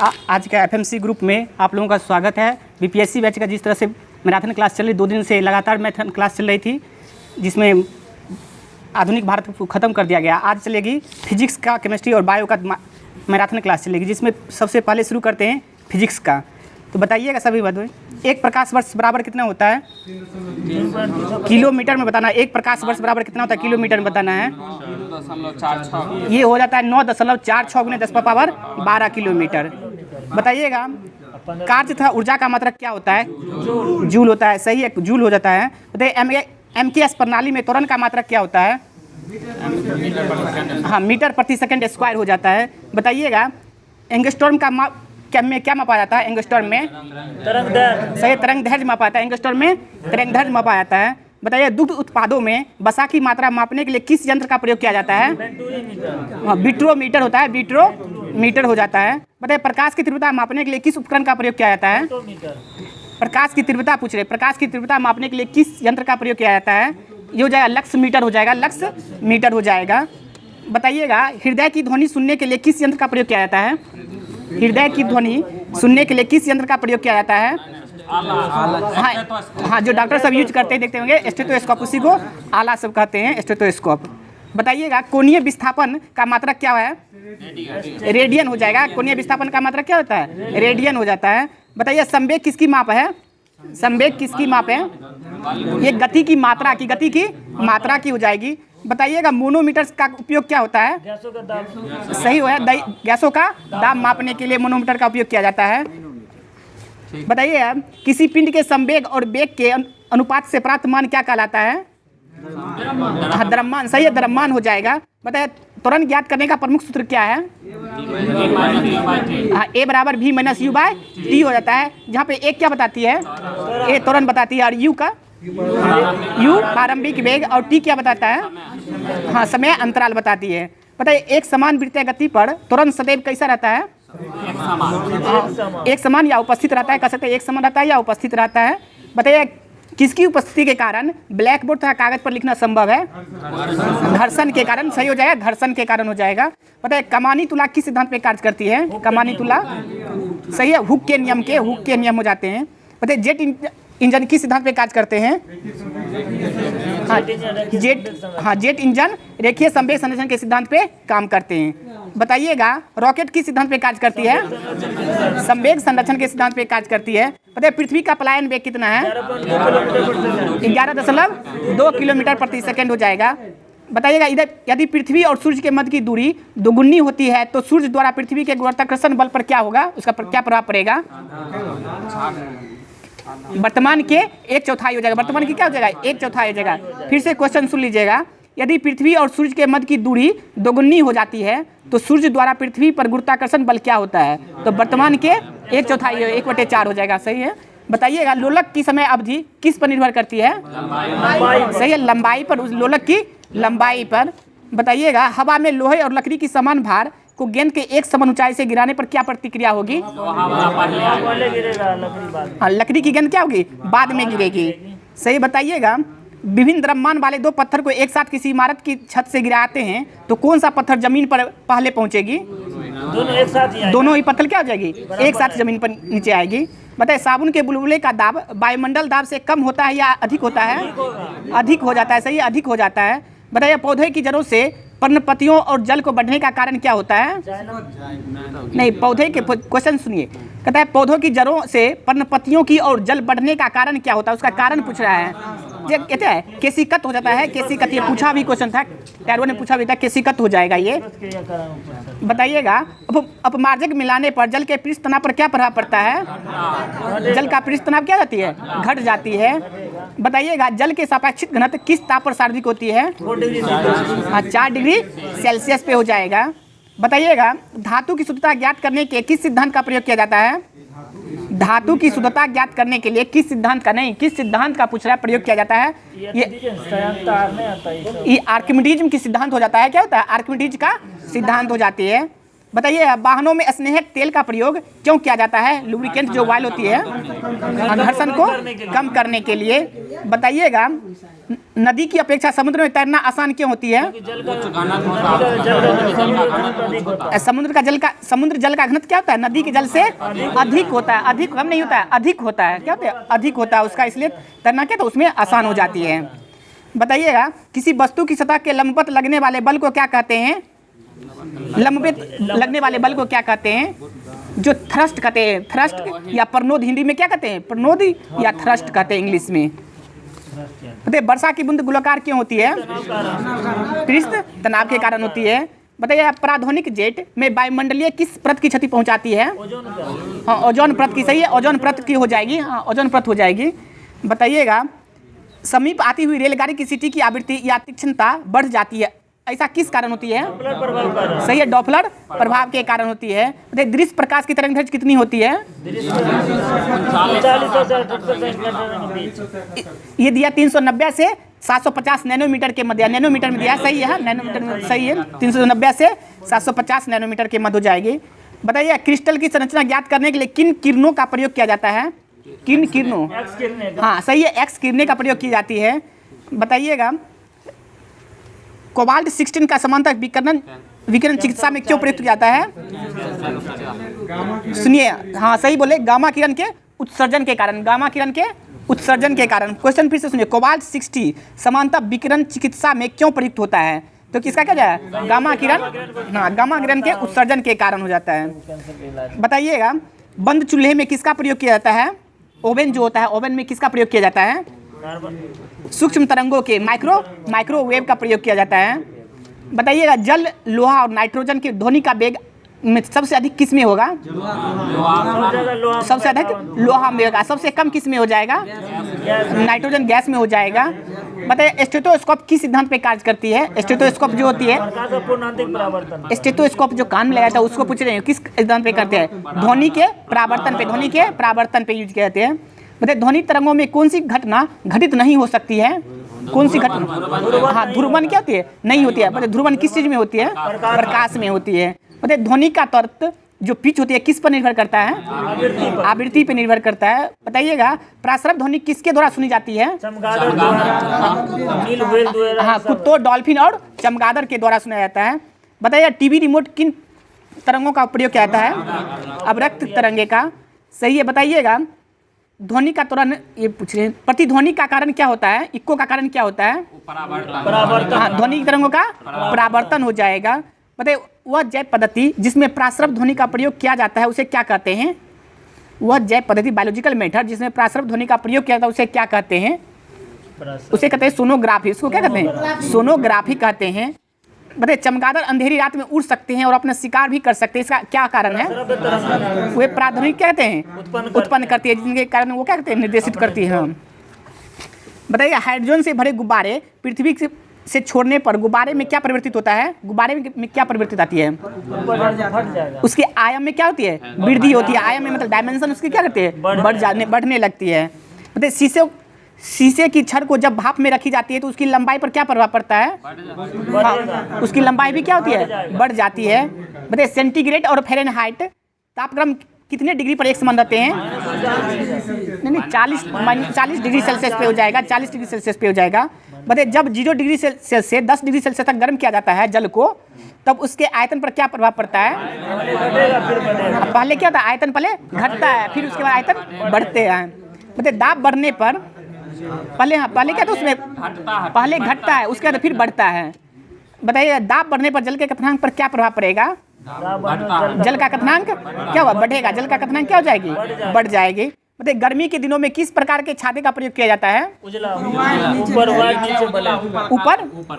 आज का FMC group में आप लोगों का स्वागत है। बीपीएससी बैच का जिस तरह से मैराथन क्लास चल रही, 2 दिन से लगातार मैराथन क्लास चल रही थी, जिसमें आधुनिक भारत को ख़त्म कर दिया गया। आज चलेगी फिजिक्स का, केमिस्ट्री और बायो का मैराथन क्लास चलेगी, जिसमें सबसे पहले शुरू करते हैं फिजिक्स का। तो बताइएगा सभी बात में, एक प्रकाश वर्ष बराबर कितना होता है? किलोमीटर में बताना। एक प्रकाश वर्ष बराबर कितना होता है? किलोमीटर में बताना है। ये हो जाता है 9.46 × 10⁻12 किलोमीटर। बताइएगा कार्य तथा ऊर्जा का मात्रक क्या होता है? जूल होता है। सही है, जूल हो जाता है। बताइए एमकेएस प्रणाली में त्वरण का मात्रक क्या होता है? हाँ, मीटर प्रति सेकंड स्क्वायर हो जाता है। बताइएगा एंगस्ट्रॉम का क्या मापा जाता है? एंगस्ट्रॉम में तरंगदैर्घ्य। सही, तरंगदैर्घ्य मापा जाता है। एंगस्ट्रॉम में तरंगदैर्घ्य मापा जाता है। बताइए दुग्ध उत्पादों में वसा की मात्रा मापने के लिए किस यंत्र का प्रयोग किया जाता है? विट्रोमीटर होता है, विट्रोमीटर हो जाता है। बताइए प्रकाश की तीव्रता मापने के लिए किस उपकरण का प्रयोग किया जाता है? प्रकाश की तीव्रता पूछ रहे, प्रकाश की तीव्रता मापने के लिए किस यंत्र का प्रयोग किया जाता है? ये हो जाएगा लक्स मीटर हो जाएगा, लक्स मीटर हो जाएगा। बताइएगा हृदय की ध्वनि सुनने के लिए किस यंत्र का प्रयोग किया जाता है? हृदय की ध्वनि सुनने के लिए किस यंत्र का प्रयोग किया जाता है? हाँ, जो डॉक्टर सब यूज करते हैं, देखते होंगे स्टेथोस्कोप, उसी को आला सब कहते हैं, स्टेथोस्कोप। बताइएगा कोणीय विस्थापन का मात्रक क्या है? रेडियन हो जाएगा। कोणीय विस्थापन का मात्रक क्या होता है? रेडियन हो जाता है। बताइए संवेग किसकी माप है? संवेग किसकी माप है? ये गति की मात्रा की हो जाएगी। बताइएगा मोनोमीटर का उपयोग क्या होता है? गैसों का दाब। सही हो है, गैसों का दाब मापने के लिए मोनोमीटर का उपयोग किया जाता है। बताइए किसी पिंड के संवेग और वेग के अनुपात से प्राप्त मान क्या कहलाता है? हाँ, द्रव्यमान। सही है, द्रव्यमान हो जाएगा। बताइए त्वरण ज्ञात करने का प्रमुख सूत्र क्या है? हाँ, A = V - U/T हो जाता है, जहाँ पे एक क्या बताती है? A त्वरण बताती है, और U प्रारंभिक वेग, और T क्या बताता है? हाँ, समय अंतराल बताती है। बताइए एक समान वृत्तीय गति पर त्वरण सदैव कैसा रहता है? एक समान या उपस्थित रहता है, कह सकते हैं एक समान रहता है या उपस्थित रहता है। बताइए किसकी उपस्थिति के कारण ब्लैक बोर्ड तथा कागज पर लिखना संभव है? घर्षण के कारण। सही हो जाएगा, घर्षण के कारण हो जाएगा। बताइए कमानी तुला किस सिद्धांत पे कार्य करती है? कमानी तुला। सही है, हुक के नियम हो जाते हैं। बताइए जेट इंजन किस सिद्धांत पे कार्य करते हैं? जेट इंजन रेखीय संवेग संरक्षण के सिद्धांत पे काम करते हैं। बताइएगा रॉकेट किस सिद्धांत पे कार्य करती है? संवेग संरक्षण के सिद्धांत पे कार्य करती है। बताइए पृथ्वी का पलायन वेग कितना है? 11.2 किलोमीटर प्रति सेकंड हो जाएगा। बताइएगा इधर यदि पृथ्वी और सूर्य के मध्य की दूरी दोगुनी होती है तो सूर्य द्वारा पृथ्वी के गुरुत्वाकर्षण बल पर क्या होगा? उसका क्या प्रभाव पड़ेगा? वर्तमान के 1/4 हो जाएगा। वर्तमान की क्या हो जाएगा? 1/4 हो जाएगा। फिर से क्वेश्चन सुन लीजिएगा, यदि पृथ्वी और सूर्य के मध्य की दूरी दोगुनी हो जाती है तो सूर्य द्वारा पृथ्वी पर गुरुत्वाकर्षण बल क्या होता है? तो वर्तमान के 1/4 1/4 हो जाएगा। सही है। बताइएगा लोलक की समय अवधि किस पर निर्भर करती है? सही है, लंबाई पर, उस लोलक की लंबाई पर। बताइएगा हवा में लोहे और लकड़ी की समान भार को गेंद के एक समान ऊंचाई से गिराने पर क्या प्रतिक्रिया होगी? लकड़ी की गेंद क्या होगी? बाद में गिरेगी। सही। बताइएगा विभिन्न द्रव्यमान वाले 2 पत्थर को एक साथ किसी इमारत की छत से गिराते हैं तो कौन सा पत्थर जमीन पर पहले पहुंचेगी? दोनों ही पत्थर क्या हो जाएगी? एक साथ जमीन पर नीचे आएगी। बताइए साबुन के बुलबुले का दाब वायुमंडल दाब से कम होता है या अधिक होता है? अधिक हो जाता है। सही, अधिक हो जाता है। बताइए पौधे की जड़ों से पर्णपतियों और जल को बढ़ने का कारण क्या होता है? नहीं, पौधे के क्वेश्चन सुनिए। कहता है पौधों की जड़ों से पर्णपतियों की और जल बढ़ने का कारण क्या होता है? उसका कारण पूछ रहा है। ये कहते हैं केशिकत हो जाता है। केशिकत, ये पूछा भी क्वेश्चन था, टैरो ने पूछा भी था, केशिकत हो जाएगा ये। बताइएगा अपमार्जक मिलाने पर जल के पृष्ठ तनाव पर क्या प्रभाव पड़ता है? जल का पृष्ठ तनाव क्या जाती है? घट जाती है। बताइएगा जल के सापेक्षिक घनत्व किस ताप पर सार्वत्रिक होती है? 4 डिग्री सेल्सियस पे हो जाएगा। बताइएगा धातु की शुद्धता ज्ञात करने के किस सिद्धांत का प्रयोग किया जाता है? धातु की शुद्धता ज्ञात करने के लिए किस सिद्धांत का, नहीं किस सिद्धांत का पूछ रहा है, प्रयोग किया जाता है? ये आर्किमिडीज की सिद्धांत हो जाता है। क्या होता है? आर्किमिडीज का सिद्धांत हो जाती है। बताइए वाहनों में स्नेहक तेल का प्रयोग क्यों किया जाता है? लुब्रिकेंट जो ऑयल होती है घर्षण को कम करने के लिए। बताइएगा नदी की अपेक्षा समुद्र में तैरना आसान क्यों होती है? समुद्र जल का घनत्व क्या होता है? नदी के जल से अधिक होता है, अधिक कम नहीं होता है, अधिक होता है। क्या होता है? अधिक होता है उसका, इसलिए तैरना क्या तो उसमें आसान हो जाती है। बताइएगा किसी वस्तु की सतह के लंबवत लगने वाले बल को क्या कहते हैं? लंबवत लगने वाले बल को क्या कहते हैं? जो थ्रस्ट कहते हैं, थ्रस्ट या प्रनोद हिंदी में क्या कहते हैं? प्रनोद या थ्रस्ट कहते हैं इंग्लिश में। बताइए वर्षा की बूंद गोलाकार क्यों होती है? पृष्ठ तनाव के कारण होती है। बताइए पराध्वनिक जेट में वायुमंडलीय किस परत की क्षति पहुंचाती है? हाँ ओजोन परत की, सही है, ओजोन परत की हो जाएगी, हाँ ओजोन परत हो जाएगी। बताइएगा समीप आती हुई रेलगाड़ी की सीटी की आवृत्ति या तीक्ष्णता बढ़ जाती है, ऐसा किस कारण होती है? सही है, डॉपलर प्रभाव के कारण होती है। बताइए दृश्य प्रकाश की तरंगदैर्घ्य कितनी होती है? ये दिया 390 से 750 नैनोमीटर के मध्य, नैनोमीटर में दिया, सही है, नैनोमीटर में सही है, 390 से 750 नैनोमीटर के मध्य हो जाएगी। बताइए क्रिस्टल की संरचना ज्ञात करने के लिए किन किरणों का प्रयोग किया जाता है? किन किरणों? हाँ सही है, एक्स किरणें का प्रयोग की जाती है। बताइएगा कोबाल्ट 16 का समांतर विकिरण चिकित्सा में क्यों प्रयुक्त किया जाता है? सुनिए, हाँ सही बोले, गामा किरण के उत्सर्जन के कारण, गामा किरण के उत्सर्जन के कारण। क्वेश्चन फिर से सुनिए, कोबाल्ट 60 समांतर विकिरण चिकित्सा में क्यों प्रयुक्त होता है? तो किसका क्या जाए? गामा किरण, हाँ गामा किरण के उत्सर्जन के कारण हो जाता है। बताइएगा बंद चूल्हे में किसका प्रयोग किया जाता है? ओवन जो होता है, ओवन में किसका प्रयोग किया जाता है? सूक्ष्म तरंगों के, माइक्रोवेव का प्रयोग किया जाता है। बताइएगा जल, लोहा और नाइट्रोजन के ध्वनि का वेग में सबसे अधिक किस में होगा? सबसे अधिक लोहा में होगा, सबसे कम किस में हो जाएगा? नाइट्रोजन गैस में हो जाएगा। बताइए स्टेथोस्कोप किस सिद्धांत पे कार्य करती है? स्टेथोस्कोप जो होती है, स्टेथोस्कोप जो कान में लगाया था उसको पूछ रहे हैं, किस सिद्धांत पे करते हैं? ध्वनि के परावर्तन पे, ध्वनि के परावर्तन पे यूज किए जाते हैं। बताइए ध्वनि तरंगों में कौन सी घटना घटित नहीं हो सकती है? कौन सी घटना? हाँ ध्रुवन क्या होती है? नहीं होती है। बताइए ध्रुवन किस चीज में होती है? प्रकाश में होती है। बताइए ध्वनि का तर्क जो पिच होती है किस पर निर्भर करता है? आवृत्ति पर निर्भर करता है। बताइएगा प्रासरभ ध्वनि किसके द्वारा सुनी जाती है? हाँ कुत्तों, डॉल्फिन और चमगादड़ के द्वारा सुना जाता है। बताइए टीवी रिमोट किन तरंगों का प्रयोग किया जाता है? अवरक्त तरंगे का, सही है। बताइएगा ध्वनि का त्वरण, ये पूछ रहे हैं प्रतिध्वनि का कारण क्या होता है? इक्को का कारण क्या होता है? परावर्तन। हाँ ध्वनि तरंगों का परावर्तन हो जाएगा। बताइए वह जैव पद्धति जिसमें प्रासरभ ध्वनि का प्रयोग किया जाता है उसे क्या कहते हैं? वह जैव पद्धति, बायोलॉजिकल मेथड जिसमें प्रासरभ ध्वनि का प्रयोग किया जाता है उसे क्या कहते हैं? उसे कहते हैं सोनोग्राफी। उसको क्या कहते हैं? सोनोग्राफी कहते हैं। बताइए चमगादड़ अंधेरी रात में उड़ सकते हैं और अपना शिकार भी कर सकते हैं, इसका क्या कारण है? वे प्राथमिक कहते हैं उत्पन्न करती है, जिनके कारण वो क्या कहते हैं? निर्देशित करती है। बताइए हाइड्रोजन से भरे गुब्बारे पृथ्वी से छोड़ने पर गुब्बारे में क्या परिवर्तित होता है? गुब्बारे में क्या परिवर्तित आती है? उसके आयाम में क्या होती है? वृद्धि होती है। आयाम में मतलब डायमेंशन उसकी क्या करती है? बढ़ने लगती है। बताइए शीशे की छड़ को जब भाप में रखी जाती है तो उसकी लंबाई पर क्या प्रभाव पड़ता है? हाँ, उसकी लंबाई भी क्या होती है? बढ़ जाती है। बताइए सेंटीग्रेड और फ़ारेनहाइट तापक्रम कितने डिग्री पर एक समान रहते हैं? नहीं 40 डिग्री सेल्सियस पे हो जाएगा, 40 डिग्री सेल्सियस पे हो जाएगा। बताइए जब 0 डिग्री सेल्सियस से 10 डिग्री सेल्सियस तक गर्म किया जाता है जल को, तब उसके आयतन पर क्या प्रभाव पड़ता है? पहले क्या होता है? आयतन पहले घटता है, फिर उसके बाद आयतन बढ़ते हैं। बताइए दाब बढ़ने पर पहले क्या था उसमें? पहले घटता है, उसके बाद फिर बढ़ता है। बताइए दाब बढ़ने पर जल के क्वथनांक पर क्या प्रभाव पड़ेगा? जल का क्वथनांक क्या हुआ? बढ़ेगा। जल का क्वथनांक क्या हो जाएगी? बढ़ जाएगी। बताइए गर्मी के दिनों में किस प्रकार के छाते का प्रयोग किया जाता है?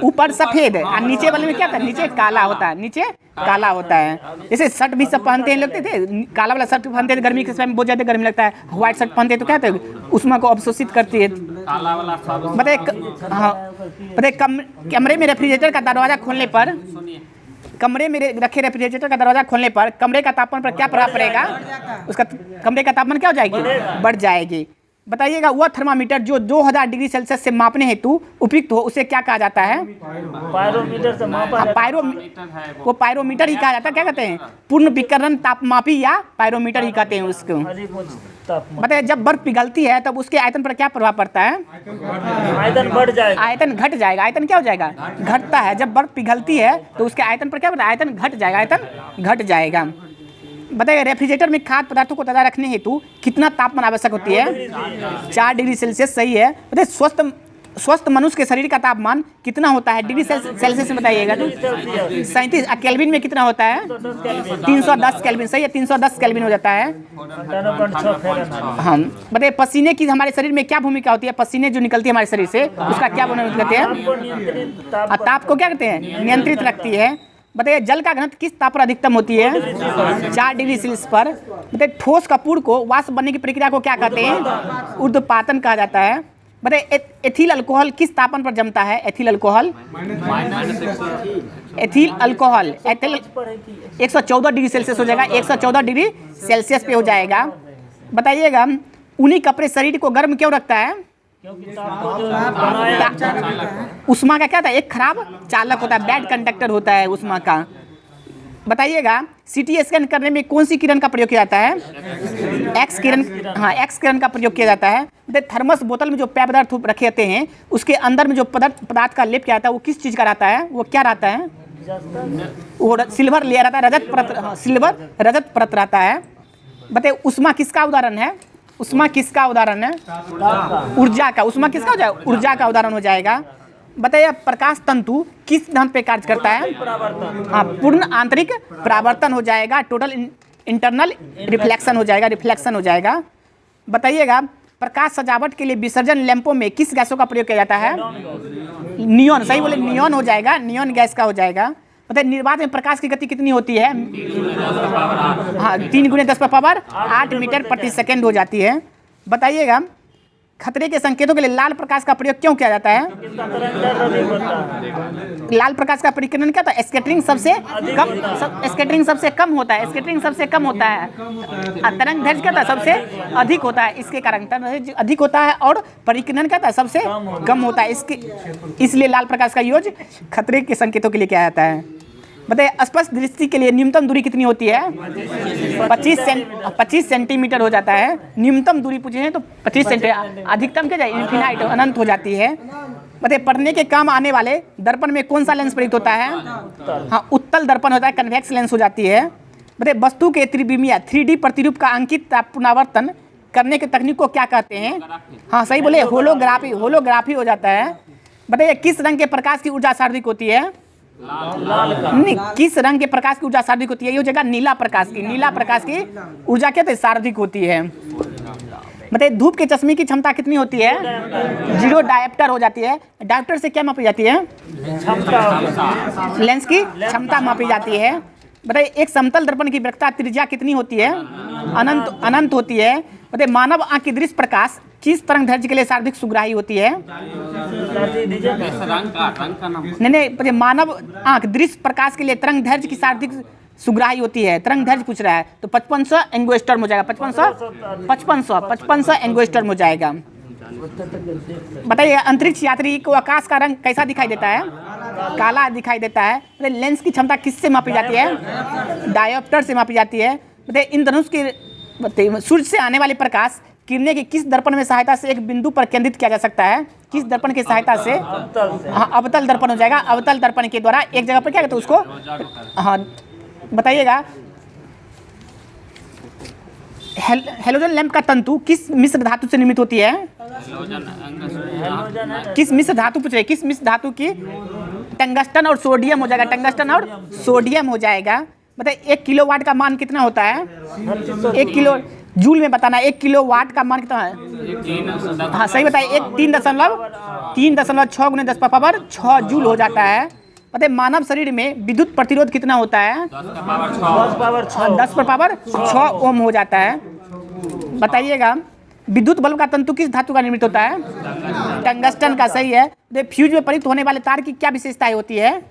ऊपर सफेद और नीचे वाले में क्या होता है? नीचे काला होता है, नीचे काला होता है। जैसे शर्ट भी सब पहनते हैं, लगते थे काला वाला शर्ट पहनते थे, गर्मी के समय में बहुत ज्यादा गर्मी लगता है। व्हाइट शर्ट पहनते हैं तो क्या होता है? उष्मा को अवशोषित करती है। बताइए हाँ, बताइए कमरे में रेफ्रिजरेटर का दरवाजा खोलने पर, कमरे में रखे रेफ्रिजरेटर का दरवाजा खोलने पर कमरे का तापमान पर क्या प्रभाव पड़ेगा? उसका कमरे का तापमान क्या हो जाएगी? बढ़ जाएगी। बताइएगा वह थर्मामीटर जो 2000 डिग्री सेल्सियस से मापने हेतु उपयुक्त हो उसे क्या कहा जाता है? पायरोमीटर से मापा जाता है। वो पायरोमीटर ही कहा जाता है। क्या कहते हैं? पूर्ण विकिरण तापमापी या पायरोमीटर ही कहते हैं उसको। बताइए जब बर्फ पिघलती है तब उसके आयतन पर क्या प्रभाव पड़ता है? आयतन बढ़ जाएगा, आयतन घट जाएगा। आयतन क्या हो जाएगा? घटता है। जब बर्फ पिघलती है तो उसके आयतन पर क्या पड़ता है? आयतन घट जाएगा। आयतन घट जाएगा। बताइए रेफ्रिजरेटर में खाद्य पदार्थों को ताज़ा रखने हेतु कितना तापमान आवश्यक होती है? 4 डिग्री सेल्सियस। सही है। बताइए स्वस्थ मनुष्य के शरीर का तापमान कितना होता है? डिग्री सेल्सियस में बताइएगा। 37। केल्विन में कितना होता है? 310 केल्विन। सही है, 310 केल्विन हो जाता है। हाँ बताइए पसीने की हमारे शरीर में क्या भूमिका होती है? पसीने जो निकलती है हमारे शरीर से उसका क्या भूमिका कहते हैं? ताप को क्या कहते हैं? नियंत्रित रखती है। बताइए जल का घनत्व किस ताप पर अधिकतम होती है? 4 डिग्री सेल्सियस पर। बताइए ठोस कपूर को वाष्प बनने की प्रक्रिया को क्या कहते हैं? ऊर्ध्वपातन कहा जाता है। बताइए एथिल अल्कोहल किस तापमान पर जमता है? एथिल अल्कोहल 114 डिग्री सेल्सियस हो जाएगा। 114 डिग्री सेल्सियस पे हो जाएगा। बताइएगा ऊनी कपड़े शरीर को गर्म क्यों रखता है? उष्मा का क्या था? एक खराब चालक होता है, बैड कंडक्टर होता है उष्मा का। बताइएगा सीटी स्कैन करने में कौन सी किरण का प्रयोग किया जाता है? एक्स किरण। हाँ एक्स किरण का प्रयोग किया जाता है। थर्मस बोतल में जो पेय पदार्थ रखे जाते हैं उसके अंदर में जो पदार्थ का लेप किया जाता है वो किस चीज़ का रहता है? वो क्या रहता है? वो सिल्वर लेयर रहता है, रजत परत। हाँ सिल्वर रजत परत रहता है। बताइए उष्मा किसका उदाहरण है? उष्मा किसका उदाहरण है? ऊर्जा का। उष्मा किसका हो जाएगा? ऊर्जा का उदाहरण हो जाएगा। बताइए प्रकाश तंतु किस सिद्धांत पे कार्य करता है? हाँ पूर्ण आंतरिक परावर्तन हो जाएगा। टोटल इंटरनल रिफ्लेक्शन हो जाएगा। रिफ्लेक्शन हो जाएगा। बताइएगा प्रकाश सजावट के लिए विसर्जन लैंपों में किस गैसों का प्रयोग किया जाता है? नियॉन। सही बोले, नियॉन हो जाएगा। नियॉन गैस का हो जाएगा। बताइए निर्वात में प्रकाश की गति कितनी होती है? हाँ 3 × 10⁸ मीटर प्रति सेकेंड हो जाती है। बताइएगा खतरे के संकेतों के लिए लाल प्रकाश का प्रयोग क्यों किया जाता है? लाल प्रकाश का परिकिरण क्या था? स्कैटरिंग सबसे कम होता है। स्कैटरिंग सबसे कम होता है। तरंग दैर्घ्य क्या था? सबसे अधिक होता है। इसके कारण तरंग दैर्घ्य अधिक होता है और परिकिरण क्या था? सबसे कम होता है। इसलिए लाल प्रकाश का यूज खतरे के संकेतों के लिए किया जाता है। बताइए स्पष्ट दृष्टि के लिए न्यूनतम दूरी कितनी होती है? 25 सेंटीमीटर हो जाता है। न्यूनतम दूरी पूछे हैं तो 25 सेंटीमीटर। अधिकतम क्या जाए? इन्फिनाइट, अनंत हो जाती है। बताइए पढ़ने के काम आने वाले दर्पण में कौन सा लेंस प्रयुक्त होता है? हाँ उत्तल दर्पण होता है। कन्वेक्स लेंस हो जाती है। बताइए वस्तु के त्रिविमीय 3D प्रतिरूप का अंकित पुनरावर्तन करने के तकनीक को क्या कहते हैं? हाँ सही बोले, होलोग्राफी हो जाता है। बताइए किस रंग के प्रकाश की ऊर्जा सर्वाधिक होती है? नहीं, किस रंग के प्रकाश की ऊर्जा सर्वाधिक होती है? ये हो जाएगा नीला प्रकाश की। नीला प्रकाश की ऊर्जा क्या है? सर्वाधिक होती है। बताइए धूप के चश्मे की क्षमता कितनी होती है? 0 डायोप्टर हो जाती है। डायोप्टर से क्या मापी जाती है? लेंस की क्षमता मापी जाती है। बताइए एक समतल दर्पण की वक्रता त्रिज्या कितनी होती है? अनंत होती है। बताइए मानव आंख की दृश्य प्रकाश किस तरंग दैर्घ्य के लिए सर्वाधिक सुग्राही होती है? नहीं, मानव आंख दृश्य प्रकाश के लिए तरंग दैर्घ्य की सर्वाधिक सुग्राही होती है। तरंग दैर्घ्य पूछ रहा है तो 5500 एंगस्ट्रॉम हो जाएगा। 5500 एंगस्ट्रॉम हो जाएगा। बताइए अंतरिक्ष यात्री को आकाश का रंग कैसा दिखाई देता है? काला दिखाई देता है। लेंस की क्षमता किससे मापी जाती है? डायोप्टर से मापी जाती है। बताइए इंद्रधनुष के सूर्य से आने वाले प्रकाश किरणें की किस दर्पण में सहायता से एक बिंदु पर केंद्रित किया जा सकता है? किस दर्पण की सहायता से? हाँ अवतल दर्पण हो जाएगा। अवतल दर्पण के द्वारा एक जगह पर क्या कहते हैं उसको? हाँ बताइएगा हेलोजन लैंप का तंतु किस मिश्र धातु से निर्मित होती है? किस मिश्र धातु पूछ रहे? किस मिश्र धातु की? टंगस्टन और सोडियम हो जाएगा। टंगस्टन और सोडियम हो जाएगा। बताइए 1 किलोवाट का मान कितना होता है? 1 किलो जूल में बताना। 1 किलोवाट का मान कितना है? हाँ सही बताइए। 3.6 × 10⁻6 जूल हो जाता है। बताइए मानव शरीर में विद्युत प्रतिरोध कितना होता है? 10⁻6 ओम हो जाता है। बताइएगा विद्युत बल्ब का तंतु किस धातु का निर्मित होता है? टंगस्टन का, सही है। तो फ्यूज में प्रयुक्त होने वाले तार की क्या विशेषताएं होती है?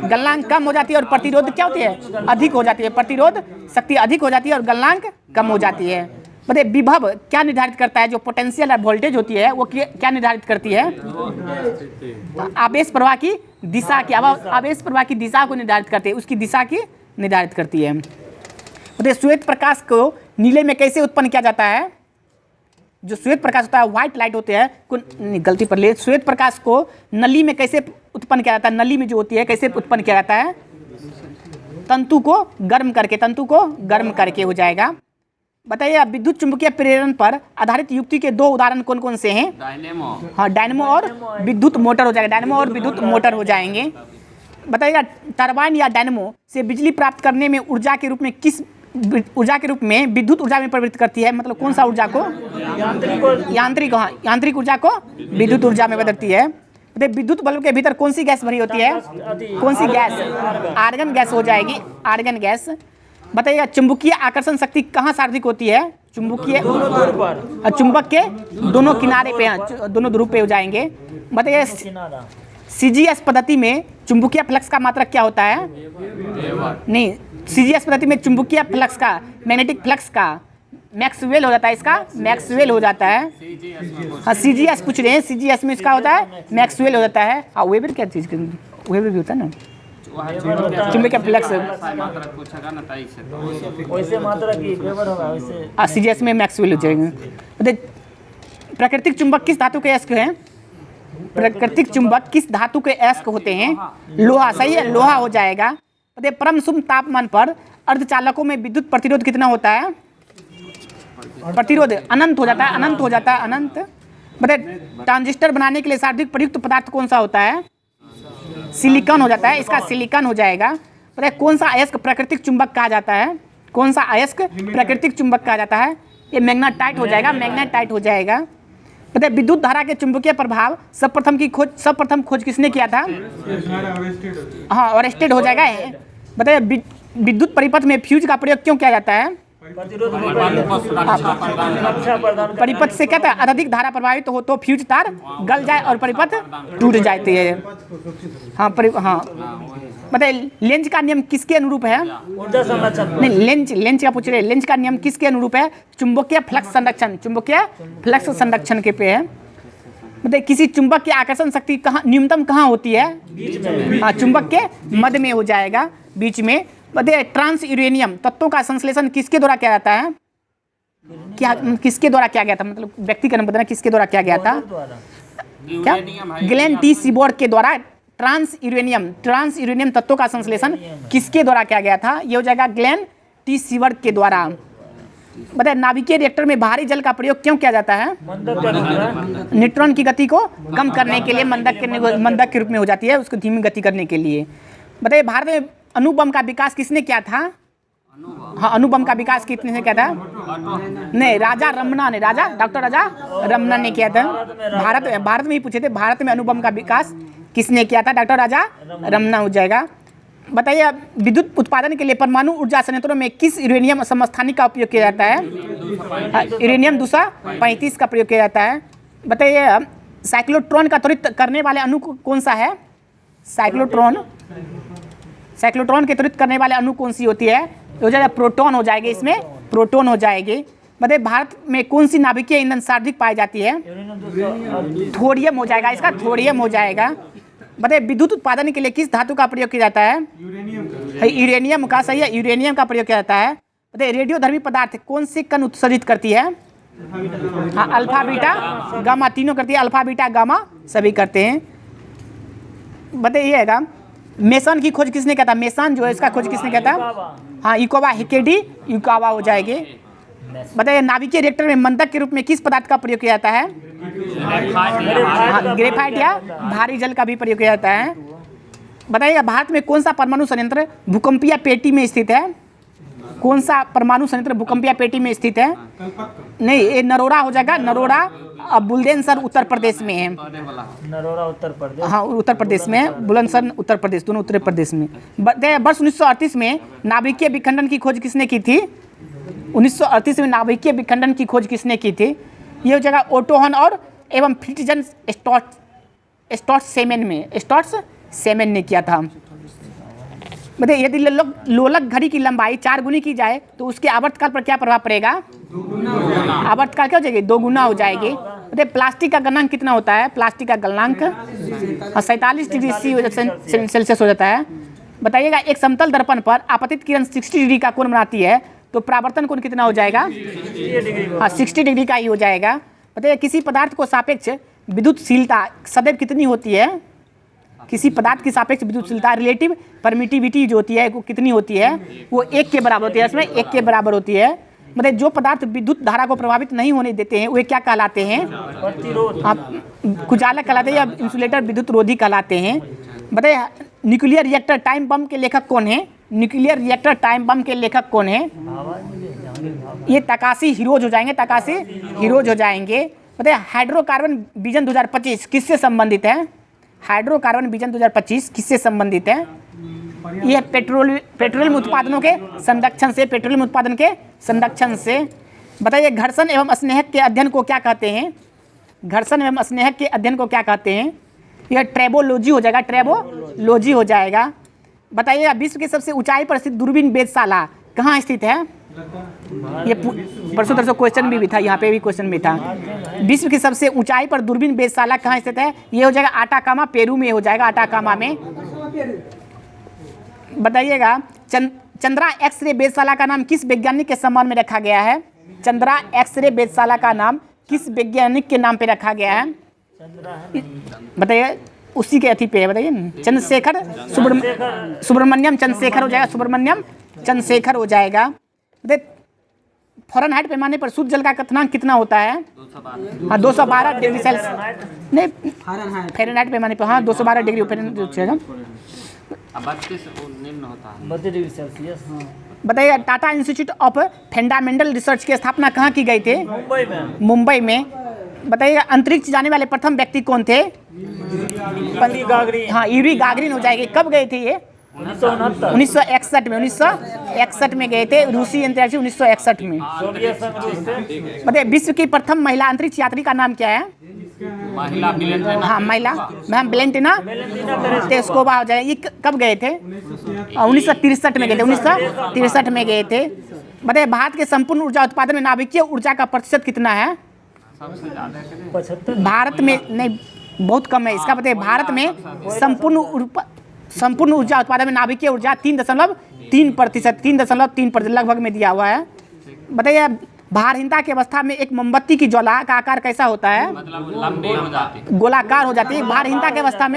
गलनांक कम हो जाती है और प्रतिरोध क्या होती है? अधिक हो जाती है। प्रतिरोध शक्ति अधिक हो जाती है और गलनांक कम हो जाती है। बताइए विभव क्या निर्धारित करता है? जो पोटेंशियल या वोल्टेज होती है वो क्या निर्धारित करती है? आवेश प्रवाह की दिशा की, आवेश प्रवाह की दिशा को निर्धारित करती है, उसकी दिशा की निर्धारित करती है। बताइए श्वेत प्रकाश को नीले में कैसे उत्पन्न किया जाता है? जो श्वेत प्रकाश होता है, व्हाइट लाइट होते हैं, गलती पर ले, श्वेत प्रकाश को नली में कैसे उत्पन्न किया जाता है? नली में जो होती है कैसे उत्पन्न किया जाता है? तंतु को गर्म करके, तंतु को गर्म करके हो जाएगा। बताइए विद्युत चुंबकीय प्रेरण पर आधारित युक्ति के दो उदाहरण कौन कौन से हैं? हाँ, डायनेमो और विद्युत मोटर हो जाएगा, डायनेमो और विद्युत मोटर हो जाएंगे। बताइएगा टरबाइन या डायनेमो से बिजली प्राप्त करने में ऊर्जा के रूप में किस ऊर्जा के रूप में विद्युत ऊर्जा में परिवर्तित करती है? मतलब कौन सा ऊर्जा को? यांत्रिक ऊर्जा को विद्युत ऊर्जा में बदलती है। बताइए विद्युत बल्ब के भीतर कौन सी गैस भरी होती है? कौन सी गैस? आर्गन गैस हो जाएगी, आर्गन गैस। बताइएगा चुंबकीय आकर्षण शक्ति कहाँ सार्वधिक होती है? चुंबकीय चुंबक के दोनों किनारे पे, दोनों ध्रुव पे हो जाएंगे। बताइए सीजीएस पद्धति में चुंबकीय फ्लक्स का मात्रक क्या होता है? नहीं, सीजीएस पद्धति में चुंबकीय फ्लक्स का, मैग्नेटिक फ्लक्स का मैक्सवेल हो जाता है, इसका मैक्सवेल हो जाता है। हाँ, सीजीएस पूछ रहे हैं, सीजीएस में इसका होता है मैक्सवेल हो जाता है। हाँ, वेबर क्या चीज़, वेबर भी होता है ना, चुंबकीय फ्लक्स वैसे मात्रक की वेबर होगा वैसे। सीजीएस में मैक्सवेल हो जाएगा। प्राकृतिक चुंबक किस धातु के अयस्क हैं? प्राकृतिक चुंबक किस धातु के अयस्क होते हैं? लोहा, सही है, लोहा हो जाएगा। बताइए परम शून्य तापमान पर अर्धचालकों में विद्युत प्रतिरोध कितना होता है? प्रतिरोध अनंत हो जाता है, अनंत हो जाता है, अनंत। बताइए ट्रांजिस्टर बनाने के लिए सर्वाधिक प्रयुक्त पदार्थ कौन सा होता है? सिलिकॉन हो जाता है, इसका सिलिकॉन हो जाएगा। बताइए कौन सा अयस्क प्राकृतिक चुंबक कहा जाता है? कौन सा अयस्क प्राकृतिक चुंबक कहा जाता है? ये मैग्नेटाइट हो जाएगा, मैग्नेटाइट हो जाएगा। बताइए विद्युत धारा के चुंबकीय प्रभाव सर्वप्रथम खोज किसने किया था? हाँ, ऑरेस्टेड हो जाएगा। बताइए विद्युत परिपथ में फ्यूज का प्रयोग क्यों किया जाता है? परिपथ से क्या था? अत्यधिक धारा प्रभावित हो तो फ्यूज तार गल जाए और परिपथ टूट जाते हैं। हाँ, हाँ। बताइए लेंज का नियम किसके अनुरूप है? ऊर्जा संरक्षण। नहीं, लेंज का पूछ रहे हैं, लेंज का नियम किसके अनुरूप है? चुंबकीय फ्लक्स संरक्षण, चुंबकीय फ्लक्स संरक्षण के पे है। बताइए किसी चुंबक की आकर्षण शक्ति कहाँ न्यूनतम कहाँ होती है? बीच में। हाँ, चुंबक के मध्य में हो जाएगा, बीच में। बताइए ट्रांस यूरेनियम तत्वों का संश्लेषण किसके द्वारा किया जाता है? क्या किसके द्वारा किया गया था? मतलब व्यक्ति का नाम बताना, किसके द्वारा किया गया था? क्या? ग्लेन टी सीबोर्ड के द्वारा ट्रांस यूरेनियम तत्वों का संश्लेषण किसके द्वारा किया गया था? ये हो जाएगा ग्लेन टी सीबोर्ड के द्वारा। बताइए नाभिकीय रिएक्टर में भारी जल का प्रयोग क्यों किया जाता है? न्यूट्रॉन की गति को कम करने के लिए, मंदक के रूप में हो जाती है, उसको धीमी गति करने के लिए। बताइए भारत में अणुबम का विकास किसने किया था? हाँ, अणुबम का विकास किसने किया था? नहीं, राजा रमना ने, डॉक्टर राजा रमना ने किया था। भारत में ही पूछे थे, भारत में अणुबम का विकास किसने किया था? डॉक्टर राजा रमना हो जाएगा। बताइए विद्युत उत्पादन के लिए परमाणु ऊर्जा संयंत्रों में किस यूरेनियम समस्थानिक का उपयोग किया जाता है? यूरेनियम 235 का प्रयोग किया जाता है। बताइए साइक्लोट्रॉन का त्वरित करने वाले अणु कौन सा है? साइक्लोट्रॉन के त्वरित करने वाले अणु कौन सी होती है? हो जाएगा प्रोटॉन हो जाएगी, इसमें प्रोटॉन हो जाएगी। बताइए भारत में कौन सी नाभिकीय ईंधन सर्वाधिक पाई जाती है? थोरियम हो जाएगा, इसका थोरियम हो जाएगा। बताइए विद्युत उत्पादन के लिए किस धातु का प्रयोग किया जाता है? यूरेनियम का, सही है, यूरेनियम का प्रयोग किया जाता है। बताइए रेडियोधर्मी पदार्थ कौन से कण उत्सर्जित करती है? हाँ, अल्फा बीटा गामा तीनों करती है, अल्फा बीटा गामा सभी करते हैं। बताइएगा मेसन की खोज किसने किया था? मेसन जो है इसका खोज किसने किया था? हाँ, इकोवा हिकेडी इकोवा हो जाएगी। बताइए नाभिकीय रिएक्टर में मंदक के रूप में किस पदार्थ का प्रयोग किया जाता है? ग्रेफाइट या भारी जल का भी प्रयोग किया जाता है। बताइएगा भारत में कौन सा परमाणु संयंत्र भूकंपीय पेटी में स्थित है? कौन सा परमाणु संयंत्र भूकंपीय पेटी में स्थित है? नहीं, ये नरोड़ा हो जाएगा, नरोड़ा बुलंदशहर उत्तर प्रदेश में है। नरोड़ा उत्तर प्रदेश, हाँ उत्तर प्रदेश में है, बुलंदशहर उत्तर प्रदेश, दोनों उत्तर प्रदेश में। वर्ष 1938 में नाभिकीय विखंडन की खोज किसने की थी? 1938 में नाभिकीय विखंडन की खोज किसने की थी? ये हो जाएगा ओटो हन और एवं फ्रिट्जन स्टॉट्स सेमेन ने किया था। बताइए यदि लोलक घड़ी की लंबाई 4 गुनी की जाए तो उसके आवर्तकाल पर क्या प्रभाव पड़ेगा? आवर्तकाल क्या हो जाएगी? 2 गुना हो जाएगी। बताइए प्लास्टिक का गलनांक कितना होता है? प्लास्टिक का गलनांक 47 डिग्री सेल्सियस हो जाता है। बताइएगा एक समतल दर्पण पर आपतित किरण 60 डिग्री का कोण बनाती है तो परावर्तन कोण कितना हो जाएगा? 60 डिग्री का ही हो जाएगा। बताइए किसी पदार्थ को सापेक्ष विद्युतशीलता सदैव कितनी होती है? किसी पदार्थ की सापेक्ष विद्युतशीलता रिलेटिव परमिटिविटी जो होती है वो कितनी होती है? वो 1 के बराबर होती है। इसमें 1 के बराबर होती है। मतलब जो पदार्थ विद्युत धारा को प्रभावित नहीं होने देते हैं वे क्या कहलाते हैं? प्रतिरोध। कुचालक कहलाते हैं या इंसुलेटर विद्युत रोधी कहलाते हैं। बताइए न्यूक्लियर रिएक्टर टाइम बम के लेखक कौन है? न्यूक्लियर रिएक्टर टाइम बम के लेखक कौन है? ये तकाशी हिरोज हो जाएंगे, तकाशी हिरोज हो जाएंगे। बताइए हाइड्रोकार्बन विजन 2025 किससे संबंधित है? हाइड्रोकार्बन विजन 2025 किससे संबंधित है? यह पेट्रोलियम उत्पादनों के संरक्षण से, पेट्रोलियम उत्पादन के संरक्षण से। बताइए घर्षण एवं स्नेहक के अध्ययन को क्या कहते हैं? घर्षण एवं स्नेहक के अध्ययन को क्या कहते हैं? यह ट्रेबोलॉजी हो जाएगा, ट्रेबोलॉजी हो जाएगा। बताइए विश्व की सबसे ऊंचाई पर स्थित दूरबीन वेधशाला कहाँ स्थित है? ये परसों तरसों क्वेश्चन भी था, यहाँ पे भी क्वेश्चन भी था। विश्व की सबसे ऊंचाई पर दूरबीन वेधशाला कहाँ स्थित है? ये हो जाएगा आटाकामा, पेरू में हो जाएगा, आटाकामा में। बताइएगा चंद्रा एक्सरे वेधशाला का नाम किस वैज्ञानिक के सम्मान में रखा गया है? चंद्रा एक्सरे वेधशाला का नाम किस वैज्ञानिक के नाम पे रखा गया है? बताइए उसी के अथी पे है। बताइए चंद्रशेखर सुब्रमण्यम चंद्रशेखर हो जाएगा, सुब्रमण्यम चंद्रशेखर हो जाएगा। फ़ारेनहाइट पैमाने पर शुद्ध जल का क्वथनांक कितना होता है? हाँ 212 डिग्री सेल्सियस, नहीं फ़ारेनहाइट पैमाने पर, हाँ 212 डिग्री फ़ारेनहाइट। 32 degree Celsius. बताइए Tata institute of fundamental research की स्थापना कहाँ की गई थी? मुंबई में। मुंबई में। बताइए अंतरिक्ष जाने वाले प्रथम व्यक्ति कौन थे? गागरिन। हाँ यूरी गागरिन हो जाएगी। कब गए थे ये? 1961 में। 1961 में गए थे रूसी अंतरिक्ष, 1961 में। सोवियत संघ रूस से। बताइए विश्व की प्रथम महिला अंतरिक्ष यात्री का नाम क्या है? हाँ महिला मैम वेलेंटिना तेरेस्कोवा हो जाएगा। ये कब गए थे? 1963 में गए थे, 1963 में गए थे। बताइए भारत के संपूर्ण ऊर्जा उत्पादन में नाभिकीय ऊर्जा का प्रतिशत कितना है? 75। भारत में नहीं, बहुत कम है इसका। बताइए भारत में संपूर्ण ऊर्जा उत्पादन में नाभिकीय ऊर्जा 3.3%, 3.3% लगभग में दिया हुआ है। बताइए भारहीनता की अवस्था में एक मोमबत्ती की ज्वाला का आकार कैसा होता है? गोलाकार हो जाती है। भारहीनता की अवस्था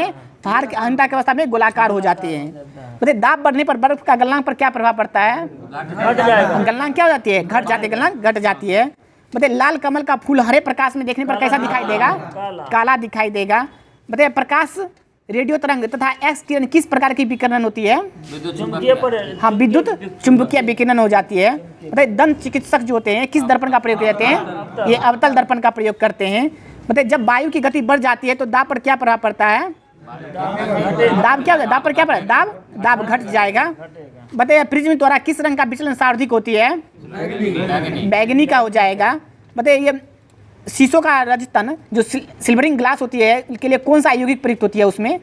में गोलाकार हो जाती है। बताइए दाब बढ़ने पर बर्फ का गलनांक पर क्या प्रभाव पड़ता है? घट जाएगा। गलनांक क्या हो जाती है? घट जाती है, गलनांक घट जाती है। बताइए लाल कमल का फूल हरे प्रकाश में देखने पर कैसा दिखाई देगा? काला दिखाई देगा। बताइए प्रकाश, रेडियो तरंग तथा एक्स किरण किस प्रकार की विकिरण होती है? हाँ विद्युत चुंबकीय विकिरण हो जाती है। बताइए दंत चिकित्सक जो होते हैं किस दर्पण का प्रयोग करते हैं? ये अवतल दर्पण का प्रयोग करते हैं। बताइए जब वायु की गति बढ़ जाती है तो दाब पर क्या प्रभाव पड़ता है? दाब क्या, दाब पर क्या पड़ता है? दाब घट जाएगा। बताइए प्रिज्म द्वारा किस रंग का विचलन सर्वाधिक होती है? बैगनी का हो जाएगा। बताइए ये शीशों का रजतन जो सिल्वरिंग ग्लास होती है के लिए कौन सा यौगिक प्रयुक्त होती है उसमें?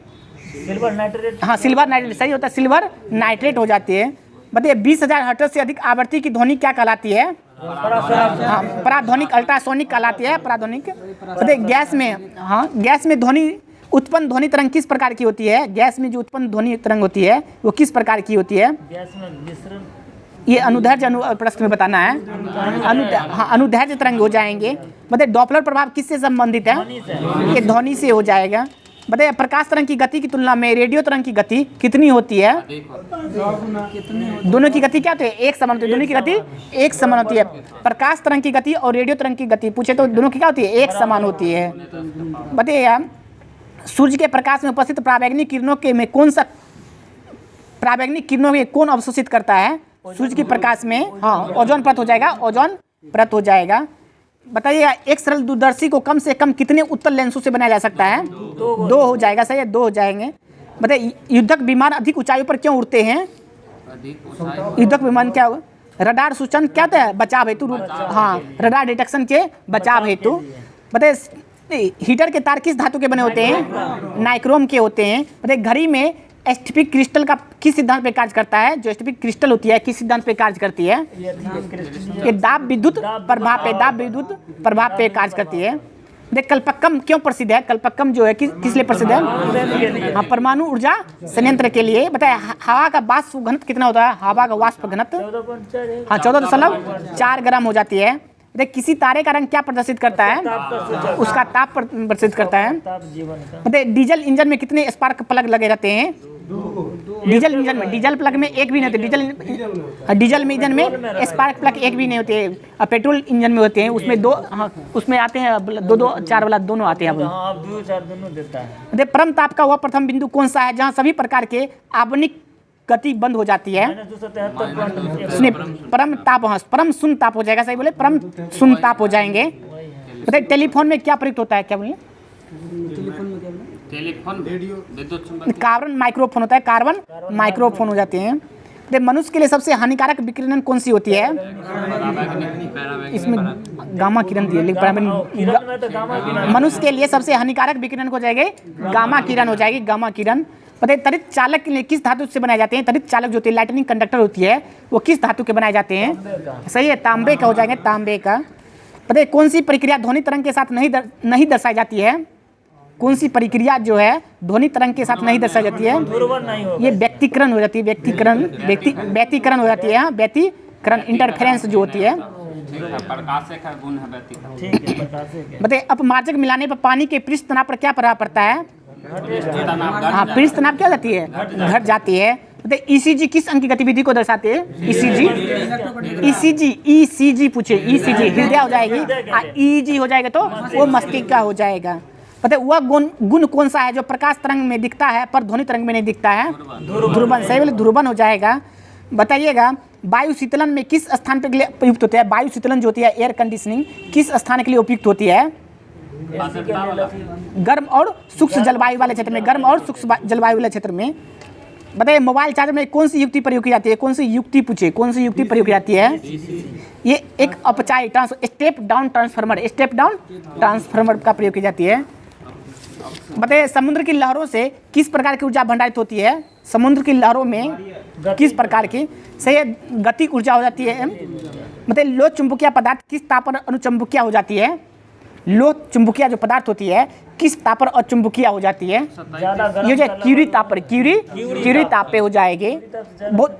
Silver nitrate. हाँ सिल्वर नाइट्रेट सही होता है, सिल्वर नाइट्रेट हो जाती है। बताइए 20,000 हर्ट्ज से अधिक आवृत्ति की ध्वनि क्या कहलाती है? हाँ पराध्वनिक, अल्ट्रासोनिक कहलाती है, पराध्वनिक। बताइए गैस में उत्पन्न ध्वनि तरंग किस प्रकार की होती है? गैस में जो उत्पन्न ध्वनि तरंग होती है वो किस प्रकार की होती है? गैस में मिश्रण। ये अनुदैर्घ्य प्रश्न में बताना है। अनुदैर्घ्य तरंग हो जाएंगे। बताइए डॉपलर प्रभाव किससे संबंधित है? ये ध्वनि से हो जाएगा। बताइए प्रकाश तरंग की गति की तुलना में रेडियो तरंग की गति कितनी होती है? दोनों की गति क्या होती है? एक समान होती है। दोनों की गति एक समान होती है। प्रकाश तरंग की गति और रेडियो तरंग की गति पूछे तो दोनों की क्या होती है? एक समान होती है। बताइए सूर्य के प्रकाश में उपस्थित परावैंगनिक किरणों के में कौन सा परावैंगनिक किरणों में कौन अवशोषित करता है? सूर्य के प्रकाश में हाँ ओजोन परत हो जाएगा, ओजोन परत हो जाएगा। बताइए एक सरल दूरदर्शी को कम से कम कितने उत्तल लेंसों से बनाया जा सकता है? 2 हो जाएगा। सही है, 2 हो जाएंगे। बताइए युद्धक विमान अधिक ऊंचाई पर क्यों उड़ते हैं? युद्धक विमान क्या होगा? रडार सूचन क्या होता है? बचाव हेतु। हाँ, रडार डिटेक्शन के बचाव हेतु। बताइए हीटर के तार किस धातु के बने होते हैं? नाइक्रोम के होते हैं। बताइए घड़ी में एस्टिपिक क्रिस्टल का किस सिद्धांत पे कार्य करता है? जो एस्टिपिक क्रिस्टल होती है किस सिद्धांत पे कार्य करती है? ये दाब विद्युत प्रभाव पे, दाब विद्युत प्रभाव पे कार्य करती है। देख कल्पक्कम क्यों प्रसिद्ध है? कल्पक्कम जो है किस लिए प्रसिद्ध है? हाँ, परमाणु ऊर्जा संयंत्र के लिए। बताए हवा का वाष्प घनत्व कितना होता है? हवा का वाष्प घनत्व 14.4 हाँ 14.4 ग्राम हो जाती है। देख किसी तारे का रंग क्या प्रदर्शित करता है? उसका ताप प्रदर्शित करता है। ताप जीवन का। बताइए डीजल इंजन में कितने स्पार्क प्लग लगे रहते हैं? डीजल इंजन में, डीजल प्लग में एक भी नहीं होते। डीजल में इंजन में स्पार्क प्लग एक भी नहीं होते। पेट्रोल इंजन में होते हैं, उसमें दो, हाँ उसमें आते हैं दो दो चार वाला दोनों आते हैं। हाँ, आप 2 4 दोनों देता है। देखिए परम ताप का वह प्रथम बिंदु कौन सा है जहाँ सभी प्रकार के आवनिक गति बंद हो जाती है? उसने परम ताप, हाँ परम शून्य ताप हो जाएगा। सही बोले, परम शून्य ताप हो जाएंगे। बताइए टेलीफोन में क्या प्रयुक्त होता है? क्या बोलिए? टेलीफोन विद्युत चुंबकीय कार्बन माइक्रोफोन होता है, कार्बन माइक्रोफोन हो जाते हैं। देखिए मनुष्य के लिए सबसे हानिकारक विकिरण कौन सी होती है? इसमें गामा किरण दी है, लेकिन किरण में तो गामा किरण। मनुष्य के लिए सबसे हानिकारक विकिरण हो जाएगी गामा किरण हो जाएगी, गामा किरण। बताइए त्वरित चालक के लिए किस धातु से बनाए जाते हैं? त्वरित चालक जो होती है, लाइटनिंग कंडक्टर होती है, वो किस धातु के बनाए जाते हैं? सही है, तांबे का हो जाएंगे, तांबे का। बताइए कौन सी प्रक्रिया ध्वनि तरंग के साथ नहीं दर्शाई जाती है? कौन सी प्रक्रिया जो है ध्वनि तरंग के साथ नहीं दर्शाई जाती है? ध्रुवन नहीं होगा। ये व्यक्तिकरण हो जाती है, व्यक्तिकरण हो जाती है। हाँ, व्यक्तिकरण इंटरफेरेंस जो होती है। प्रकाशक गुण है व्यक्तिगत। ठीक है, प्रकाश है। बताइए अपमार्जक मिलाने पर पानी के पृष्ठ तनाव पर क्या प्रभाव पड़ता है? हाँ, पृष्ठ तनाव क्या हो जाती है? घट जाती है। बताइए ईसीजी किस अंग की गतिविधि को दर्शाते हैं? ईसीजी पूछे, ईसीजी हृदय हो जाएगी, ईजी हो जाएगा तो वो मस्तिष्क का हो जाएगा। बताइए वह गुण कौन सा है जो प्रकाश तरंग में दिखता है पर ध्वनि तरंग में नहीं दिखता है? ध्रुवन। सही बोले, ध्रुवन हो जाएगा। बताइएगा वायु शीतलन में किस स्थान के लिए उपयुक्त होती है? वायु शीतलन जो होती है, एयर कंडीशनिंग, किस स्थान के लिए उपयुक्त होती है? गर्म और शुष्क जलवायु वाले क्षेत्र में, गर्म और शुष्क जलवायु वाले क्षेत्र में। बताइए मोबाइल चार्जर में कौन सी युक्ति प्रयोग की जाती है? कौन सी युक्ति पूछे, कौन सी युक्ति प्रयोग की जाती है? ये एक अपचायी step down transformer, step down transformer का प्रयोग की जाती है। बताइए समुद्र की लहरों से किस प्रकार की ऊर्जा भंडारित होती है? समुद्र की लहरों में किस प्रकार की? सही है, गतिक ऊर्जा हो जाती है। बताइए लोह चुंबकीय पदार्थ किस ताप पर अनुचुंबकीय हो जाती है? लोह चुंबकीय जो पदार्थ होती है किस ताप पर अचुंबकीय हो जाती है? ज्यादा गर्म ये जो क्यूरी ताप पर, क्यूरी ताप पे हो जाएगी। बहुत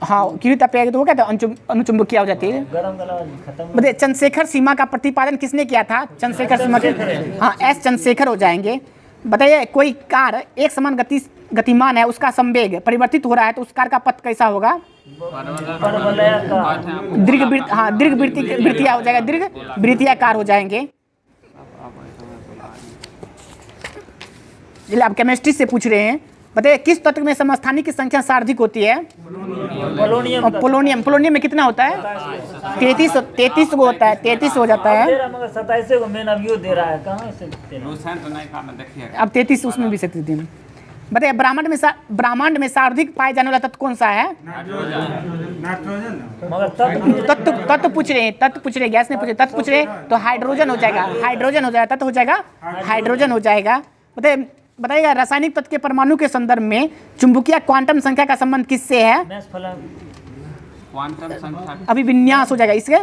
हाँ, क्यूरी ताप पे आएगी तो वो क्या था? अनुचुंबकीय हो जाती है। गरम गला खत्म। बताइए चंद्रशेखर सीमा का प्रतिपादन किसने किया था? चंद्रशेखर सीमा के, हाँ एस चंद्रशेखर हो जाएंगे। बताइए कोई कार एक समान गतिमान है, उसका संवेग परिवर्तित हो रहा है तो उस कार का पथ कैसा होगा? दीर्घ वृत्तीय हो जाएगा, दीर्घ वृत्तीय कार हो जाएंगे। चलिए आप केमिस्ट्री से पूछ रहे हैं। बताइए किस तत्व में समस्थानिक की संख्या सर्वाधिक होती है? पोलोनियम में कितना होता है? 33 को होता है, 33 हो जाता है। 27 को मेन अभियो दे रहा है, कहाँ से अब 33 उसमें भी 33। बताइए ब्रह्मांड में सर्वाधिक पाए जाने वाला तत्व कौन सा है? मगर तत्व पूछ रहे हैं, तत्व पूछ रहे, गैस नहीं पूछे, तत्व पूछ रहे तो हाइड्रोजन हो जाएगा, हाइड्रोजन हो जाएगा, तत्व हो जाएगा हाइड्रोजन हो जाएगा। बताइएगा रासायनिक तत्व के परमाणु के संदर्भ में चुंबकीय क्वांटम संख्या का संबंध किससे है? क्वांटम संख्या अभिविन्यास हो जाएगा। इसके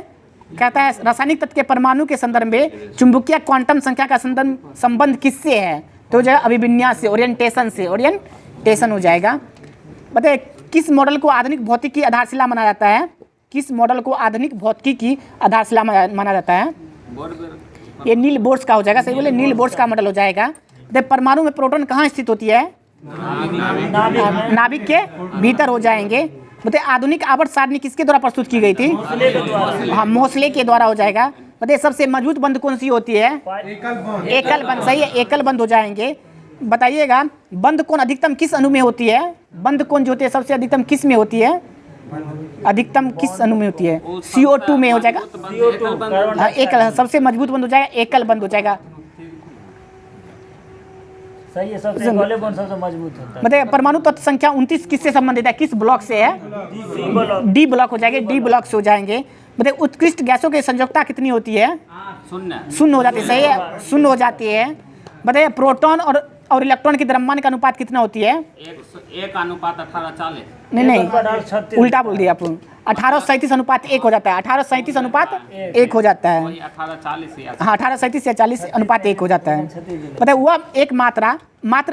कहता है रासायनिक तत्व के परमाणु के संदर्भ में चुंबकीय क्वांटम संख्या का संबंध किससे है? तो जो है अभिविन्यास से, ओरिएंटेशन हो जाएगा। बताइए किस मॉडल को आधुनिक भौतिकी की आधारशिला माना जाता है? किस मॉडल को आधुनिक भौतिकी की आधारशिला माना जाता है? ये नील बोर्स का हो जाएगा। सही बोले, नील बोर्स का मॉडल हो जाएगा। परमाणु में प्रोटॉन कहाँ स्थित होती है? नाभिक के भीतर हो जाएंगे। बताइए आधुनिक आवर्त सारणी किसके द्वारा प्रस्तुत की गई थी? हाँ, मोसले के द्वारा हो जाएगा। बताइए सबसे मजबूत बंध कौन सी होती है? एकल बंध। सही है, एकल बंध हो जाएंगे। बताइएगा बंध कोण अधिकतम किस अणु में होती है? बंध कोण जो होती है सबसे अधिकतम किस में होती है? अधिकतम किस अणु में होती है? CO2 में हो जाएगा। हाँ, एकल सबसे मजबूत बंध हो जाएगा, एकल बंध हो जाएगा। सही है, सबसे गोले बॉन्ड सबसे मजबूत होता है। बताइए परमाणु तत्व संख्या 29 किससे संबंधित है, किस ब्लॉक से है? डी ब्लॉक हो जाएंगे, डी ब्लॉक से हो जाएंगे। बताइए उत्कृष्ट गैसों की संयोजकता कितनी होती है? शून्य। शून्य हो जाती है, सही है, शून्य हो जाती है। बताइए प्रोटॉन और इलेक्ट्रॉन की द्रव्यमान का अनुपात कितना होती है? 1:18:40। नहीं, उल्टा बोल दिया आप। 1837 अनुपात 1 हो जाता है, 1837 अनुपात 1 हो जाता है। वही 18:40 या हाँ, 1837 या 40 अनुपात 1 हो जाता है। बताइए वह एक मात्र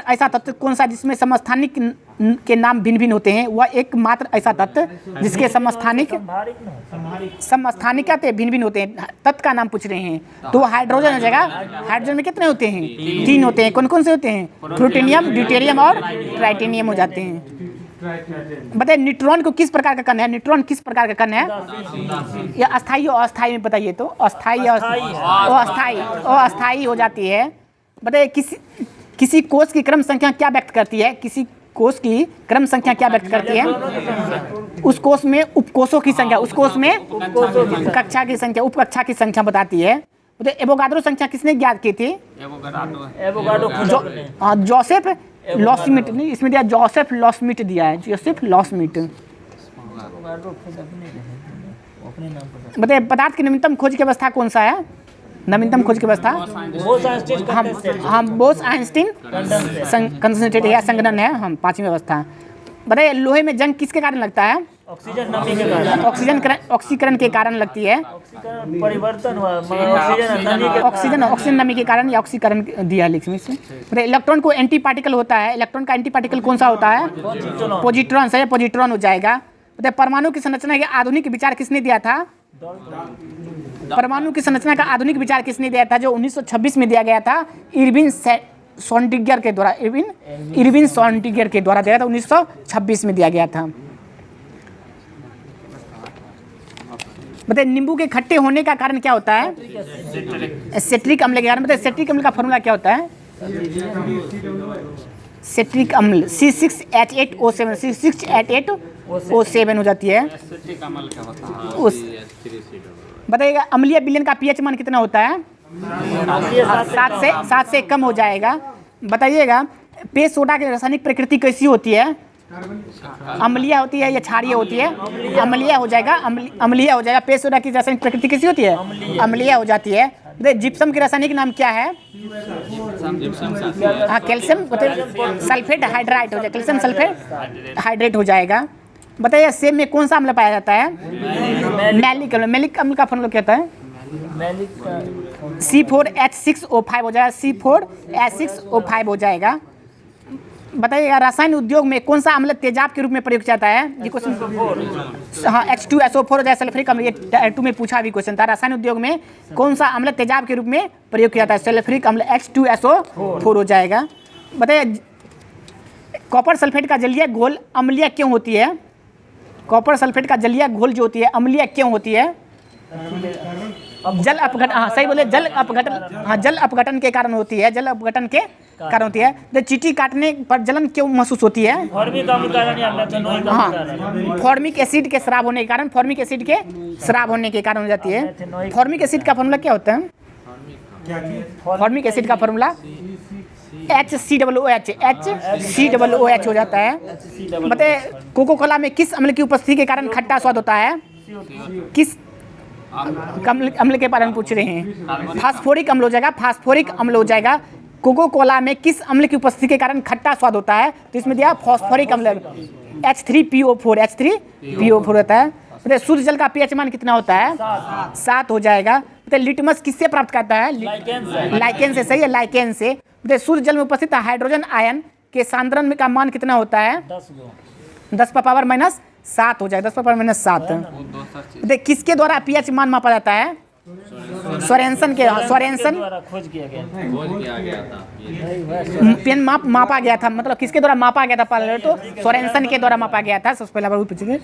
ऐसा तत्व कौन सा जिसमें समस्थानिक के नाम भिन्न भिन्न होते हैं? वह एक मात्र ऐसा तत्व जिसके समस्थानिक समस्थानिकते भिन्न भिन्न होते हैं, तत्व का नाम पूछ रहे हैं। तो हाइड्रोजन हो जाएगा। हाइड्रोजन में कितने होते हैं? 3 होते हैं। कौन कौन से होते हैं? प्लूटोनियम, ड्यूटेरियम और ट्राइटेनियम हो जाते हैं। बताइए न्यूट्रॉन को किस प्रकार का कण है? न्यूट्रॉन किस प्रकार का कण है? या अस्थायी और अस्थायी में बताइए तो। अस्थायी और अस्थायी हो जाती है। बताइए किसी कोष की क्रम संख्या क्या व्यक्त करती है? किसी कोष की क्रम संख्या क्या व्यक्त करती है? उस कोष में उपकोषों की संख्या, उस कोष में कक्षा की संख्या, उपकक्षा की संख्या बताती है। बताइए एवोगाड्रो संख्या किसने ज्ञात की थी? जोसेफ लॉस्मिट। नहीं, इसमें दिया जोसेफ लॉस्मिट दिया है, जोसेफ लॉस्मिट। बताइए पदार्थ की नवीनतम खोज की अवस्था कौन सा है? नवीनतम खोज की अवस्था हम बोस आइंस्टीन कंसंट्रेट या संघनन है, हम 5वीं अवस्था। बताइए लोहे में जंग किसके कारण लगता है? ऑक्सीजन नमी के कारण, ऑक्सीकरण के कारण लगती है। परिवर्तन हुआ ऑक्सीजन ऑक्सीजन नमी के कारण या ऑक्सीकरण दिया लिख में। बताइए इलेक्ट्रॉन को एंटी पार्टिकल होता है, इलेक्ट्रॉन का एंटी पार्टिकल कौन सा होता है? पॉजिट्रॉन। सही है, पॉजिट्रॉन हो जाएगा। बताइए परमाणु की संरचना के आधुनिक विचार किसने दिया था? परमाणु की संरचना का आधुनिक विचार किसने दिया था? जो 1926 में दिया गया था, इरविन सोंटिगर के द्वारा। इरविन सोंटिगर के द्वारा दिया था, 1926 में दिया गया था। बताइए नींबू के खट्टे होने का कारण क्या होता है? सिट्रिक अम्ल के कारण। बताइए सिट्रिक अम्ल का फॉर्मूला क्या होता है? सिट्रिक अम्ल C6H8O7, C6H8O7 हो जाती है। बताइएगा अम्लीय विलयन का pH मान कितना होता है? 7 से कम हो जाएगा। बताइएगा पेय सोडा की रासायनिक प्रकृति कैसी होती है? अम्लीय होती है या क्षारीय होती है? अम्लीय हो जाएगा, अम्लीय हो जाएगा। पेय सोडा की रासायनिक प्रकृति कैसी होती है? अम्लीय हो जाती है। जिप्सम के रासायनिक नाम क्या है? हाँ, कैल्शियम सल्फेट हाइड्राइड हो जाएगा, कैल्शियम सल्फेट हाइड्रेट हो जाएगा। बताइए सेब में कौन सा अम्ल पाया जाता है? मैलिक अम्ल। मैलिक अम्ल का फॉर्मूला क्या होता है? C4H6O5 हो जाएगा, C4H6O5 हो जाएगा। बताइएगा रासायन उद्योग में कौन सा अम्ल तेजाब के रूप में प्रयोग किया जाता है? ये क्वेश्चन हाँ H2SO4 हो जाए, सल्फ्यूरिक अम्ल। ये टायर 2 में पूछा भी क्वेश्चन था। रासायन उद्योग में कौन सा अम्ल तेजाब के रूप में प्रयोग किया जाता है? सल्फ्यूरिक अम्ल H2SO4 हो जाएगा। बताइए कॉपर सल्फेट का जलीय घोल अम्लीय क्यों होती है? कॉपर सल्फेट का जलीय घोल जो होती है अम्लीय क्यों होती है? जल अपघटन। हाँ सही बोले, जल अपघटन। हाँ, जल अपघटन के कारण होती है, जल अपघटन के कारण होती है। तो चींटी काटने पर जलन क्यों महसूस होती है? हाँ, फॉर्मिक एसिड के शराब होने के कारण, फॉर्मिक एसिड के शराब होने के कारण हो जाती है। फॉर्मिक एसिड का फॉर्मूला क्या होता है? फॉर्मिक एसिड का फॉर्मूला HCOOH हो जाता है। बताइए कोको कोला में किस अम्ल की उपस्थिति के कारण खट्टा स्वाद होता है? किस अम्ल के बारे में पूछ रहे हैं? फास्फोरिक अम्ल हो जाएगा, फास्फोरिक अम्ल हो जाएगा। कोको कोला में किस अम्ल की उपस्थिति के कारण खट्टा स्वाद होता है? तो इसमें दिया फास्फोरिक अम्ल H3PO4 होता है। बताइए शुद्ध जल का pH मान कितना होता है? 7 हो जाएगा। बताइए लिटमस किससे प्राप्त करता है? लाइकेन से। सही है, लाइकेन से। बताइए शुद्ध जल में उपस्थित हाइड्रोजन आयन के सांद्रण का मान कितना होता है? 10⁻⁻7 हो जाएगा, 10⁻⁻7। देखिए किसके द्वारा pH मान मापा जाता है? सोरेनसन के। सोरेनसन खोज किया गया पेन मापा गया था, मतलब किसके द्वारा मापा गया था? पहले तो सोरेनसन के द्वारा मापा गया था। सबसे पहले बार पूछेंगे।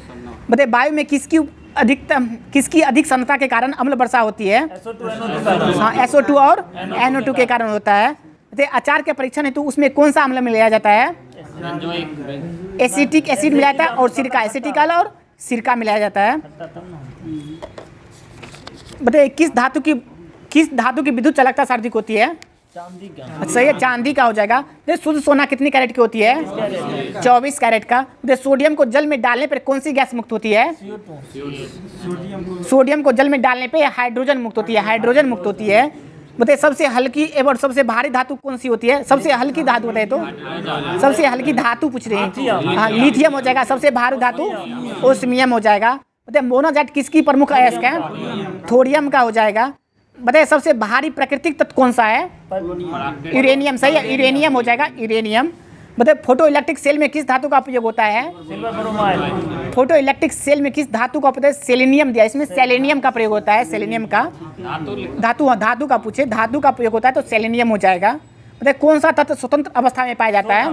बताइए वायु में किसकी अधिक सांद्रता के कारण अम्ल वर्षा होती है? हाँ, SO2 और NO2 के कारण होता है। बताइए अचार के परीक्षण हेतु उसमें कौन सा अम्ल मिलाया जाता है? एसिटिक एसिड मिलाया जाता है और सिरका, एसिटिकल और सिरका मिलाया जाता है। बताइए किस धातु की विद्युत चालकता सर्वाधिक होती है? चांदी का अच्छा ये चांदी का हो जाएगा। देखिए शुद्ध सोना कितनी कैरेट की होती है? 24 कैरेट का। देखिए सोडियम को जल में डालने पर कौन सी गैस मुक्त होती है? सोडियम को जल में डालने पे हाइड्रोजन मुक्त होती है, हाइड्रोजन मुक्त होती है। बताइए सबसे हल्की एवं सबसे भारी धातु कौन सी होती है? सबसे हल्की धातु बताइए तो, सबसे हल्की धातु पूछ रहे हैं। हाँ लिथियम हो जाएगा। सबसे भारी धातु ओस्मियम हो जाएगा। बताइए मोनोजाइट किसकी प्रमुख अयस्क है? थोरियम का हो जाएगा। बताइए सबसे भारी प्राकृतिक तत्व कौन सा है? यूरेनियम। सही है, यूरेनियम हो जाएगा, यूरेनियम। बताइए फोटो इलेक्ट्रिक सेल में किस धातु का उपयोग होता है? Silver bromide. Photo electric cell में किस धातु का उपयोग? सेलेनियम दिया, इसमें सेलेनियम का प्रयोग होता है। सेलेनियम का धातु का पूछे, धातु का प्रयोग होता है तो सेलेनियम हो जाएगा। बताइए कौन सा तत्व स्वतंत्र अवस्था में पाया जाता है?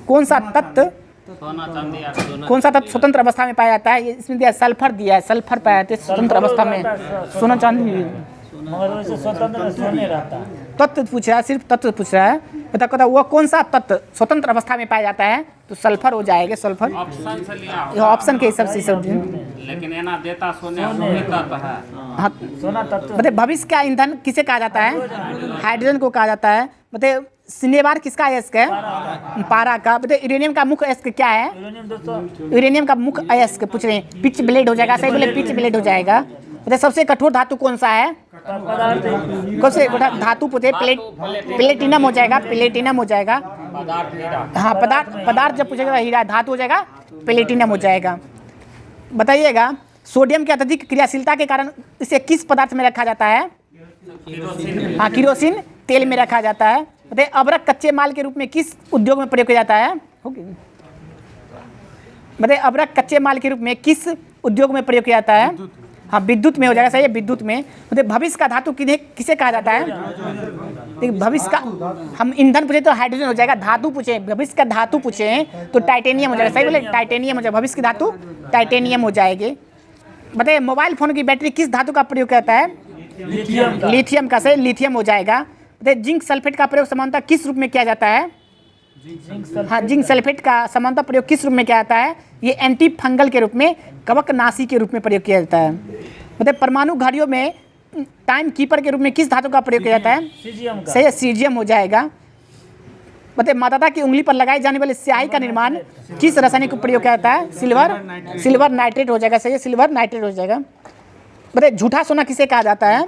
कौन सा तत्व सोना चांदी या सोना कौन सा तत्व स्वतंत्र अवस्था में पाया जाता है? इसमें दिया सल्फर दिया है, सल्फर पाया जाता है स्वतंत्र अवस्था में। सोना चांदी मगर वैसे स्वतंत्र सोने रहता है। तत्व पूछ रहा है, सिर्फ तत्व पूछ रहा है। बता वो कौन सा तत्व स्वतंत्र अवस्था में पाया जाता है? तो सल्फर हो जाएगा, सल्फर। ऑप्शन से लिया ये ऑप्शन के हिसाब से सब। लेकिन ये ना देता सोने तो है। हाँ सोना तत्व बताइए भविष्य का ईंधन किसे कहा जाता है? हाइड्रोजन को कहा जाता है। बताइए सिनेबार किसका अयस्क है? पारा का। बताइए यूरेनियम का मुख्य अयस्क क्या है? यूरेनियम दोस्तों यूरेनियम का मुख्य अयस्क पूछ रहे हैं। पिच ब्लेड हो जाएगा। सही बोले, पिच ब्लेड हो जाएगा। बताइए सबसे कठोर धातु कौन सा है? पदार्थ कौन से धातु पूछे? प्लेटिनम हो जाएगा, प्लेटिनम हो जाएगा। हाँ पदार्थ जब पूछेगा हीरा, धातु हो जाएगा प्लेटिनम हो जाएगा। बताइएगा सोडियम की अत्यधिक क्रियाशीलता के कारण इसे किस पदार्थ में रखा जाता है? हाँ किरोसिन तेल में रखा जाता है। बताइए अबरक कच्चे माल के रूप में किस उद्योग में प्रयोग किया जाता है? बताइए अबरक कच्चे माल के रूप में किस उद्योग में प्रयोग किया जाता है? हाँ विद्युत में हो जाएगा। सही है, विद्युत में। मतलब भविष्य का धातु किसे कहा जाता है? देखिए भविष्य का हम ईंधन पूछे तो हाइड्रोजन हो जाएगा। धातु पूछे, भविष्य का धातु पूछे तो टाइटेनियम हो जाएगा। सही बोले, टाइटेनियम हो जाएगा। भविष्य की धातु टाइटेनियम हो जाएगी। बताइए मोबाइल फोन की बैटरी किस धातु का प्रयोग करता है? लिथियम का। सही, लिथियम हो जाएगा। बताइए जिंक सल्फेट का प्रयोग सामान्यतः किस रूप में किया जाता है? हाँ जिंक सल्फेट का सामान्यतः प्रयोग किस रूप में किया जाता है? ये एंटी फंगल के रूप में, कवकनाशी के रूप में प्रयोग किया जाता है। मतलब परमाणु घड़ियों में टाइम कीपर के रूप में किस धातु का प्रयोग किया जाता है? सीजियम का। सही है, सीजियम हो जाएगा। बताइए मतदाता की उंगली पर लगाई जाने वाली स्याही का निर्माण किस रासायनिक का प्रयोग किया जाता है? सिल्वर नाइट्रेट हो जाएगा। सही है, सिल्वर नाइट्रेट हो जाएगा। बताइए झूठा सोना किसे कहा जाता है?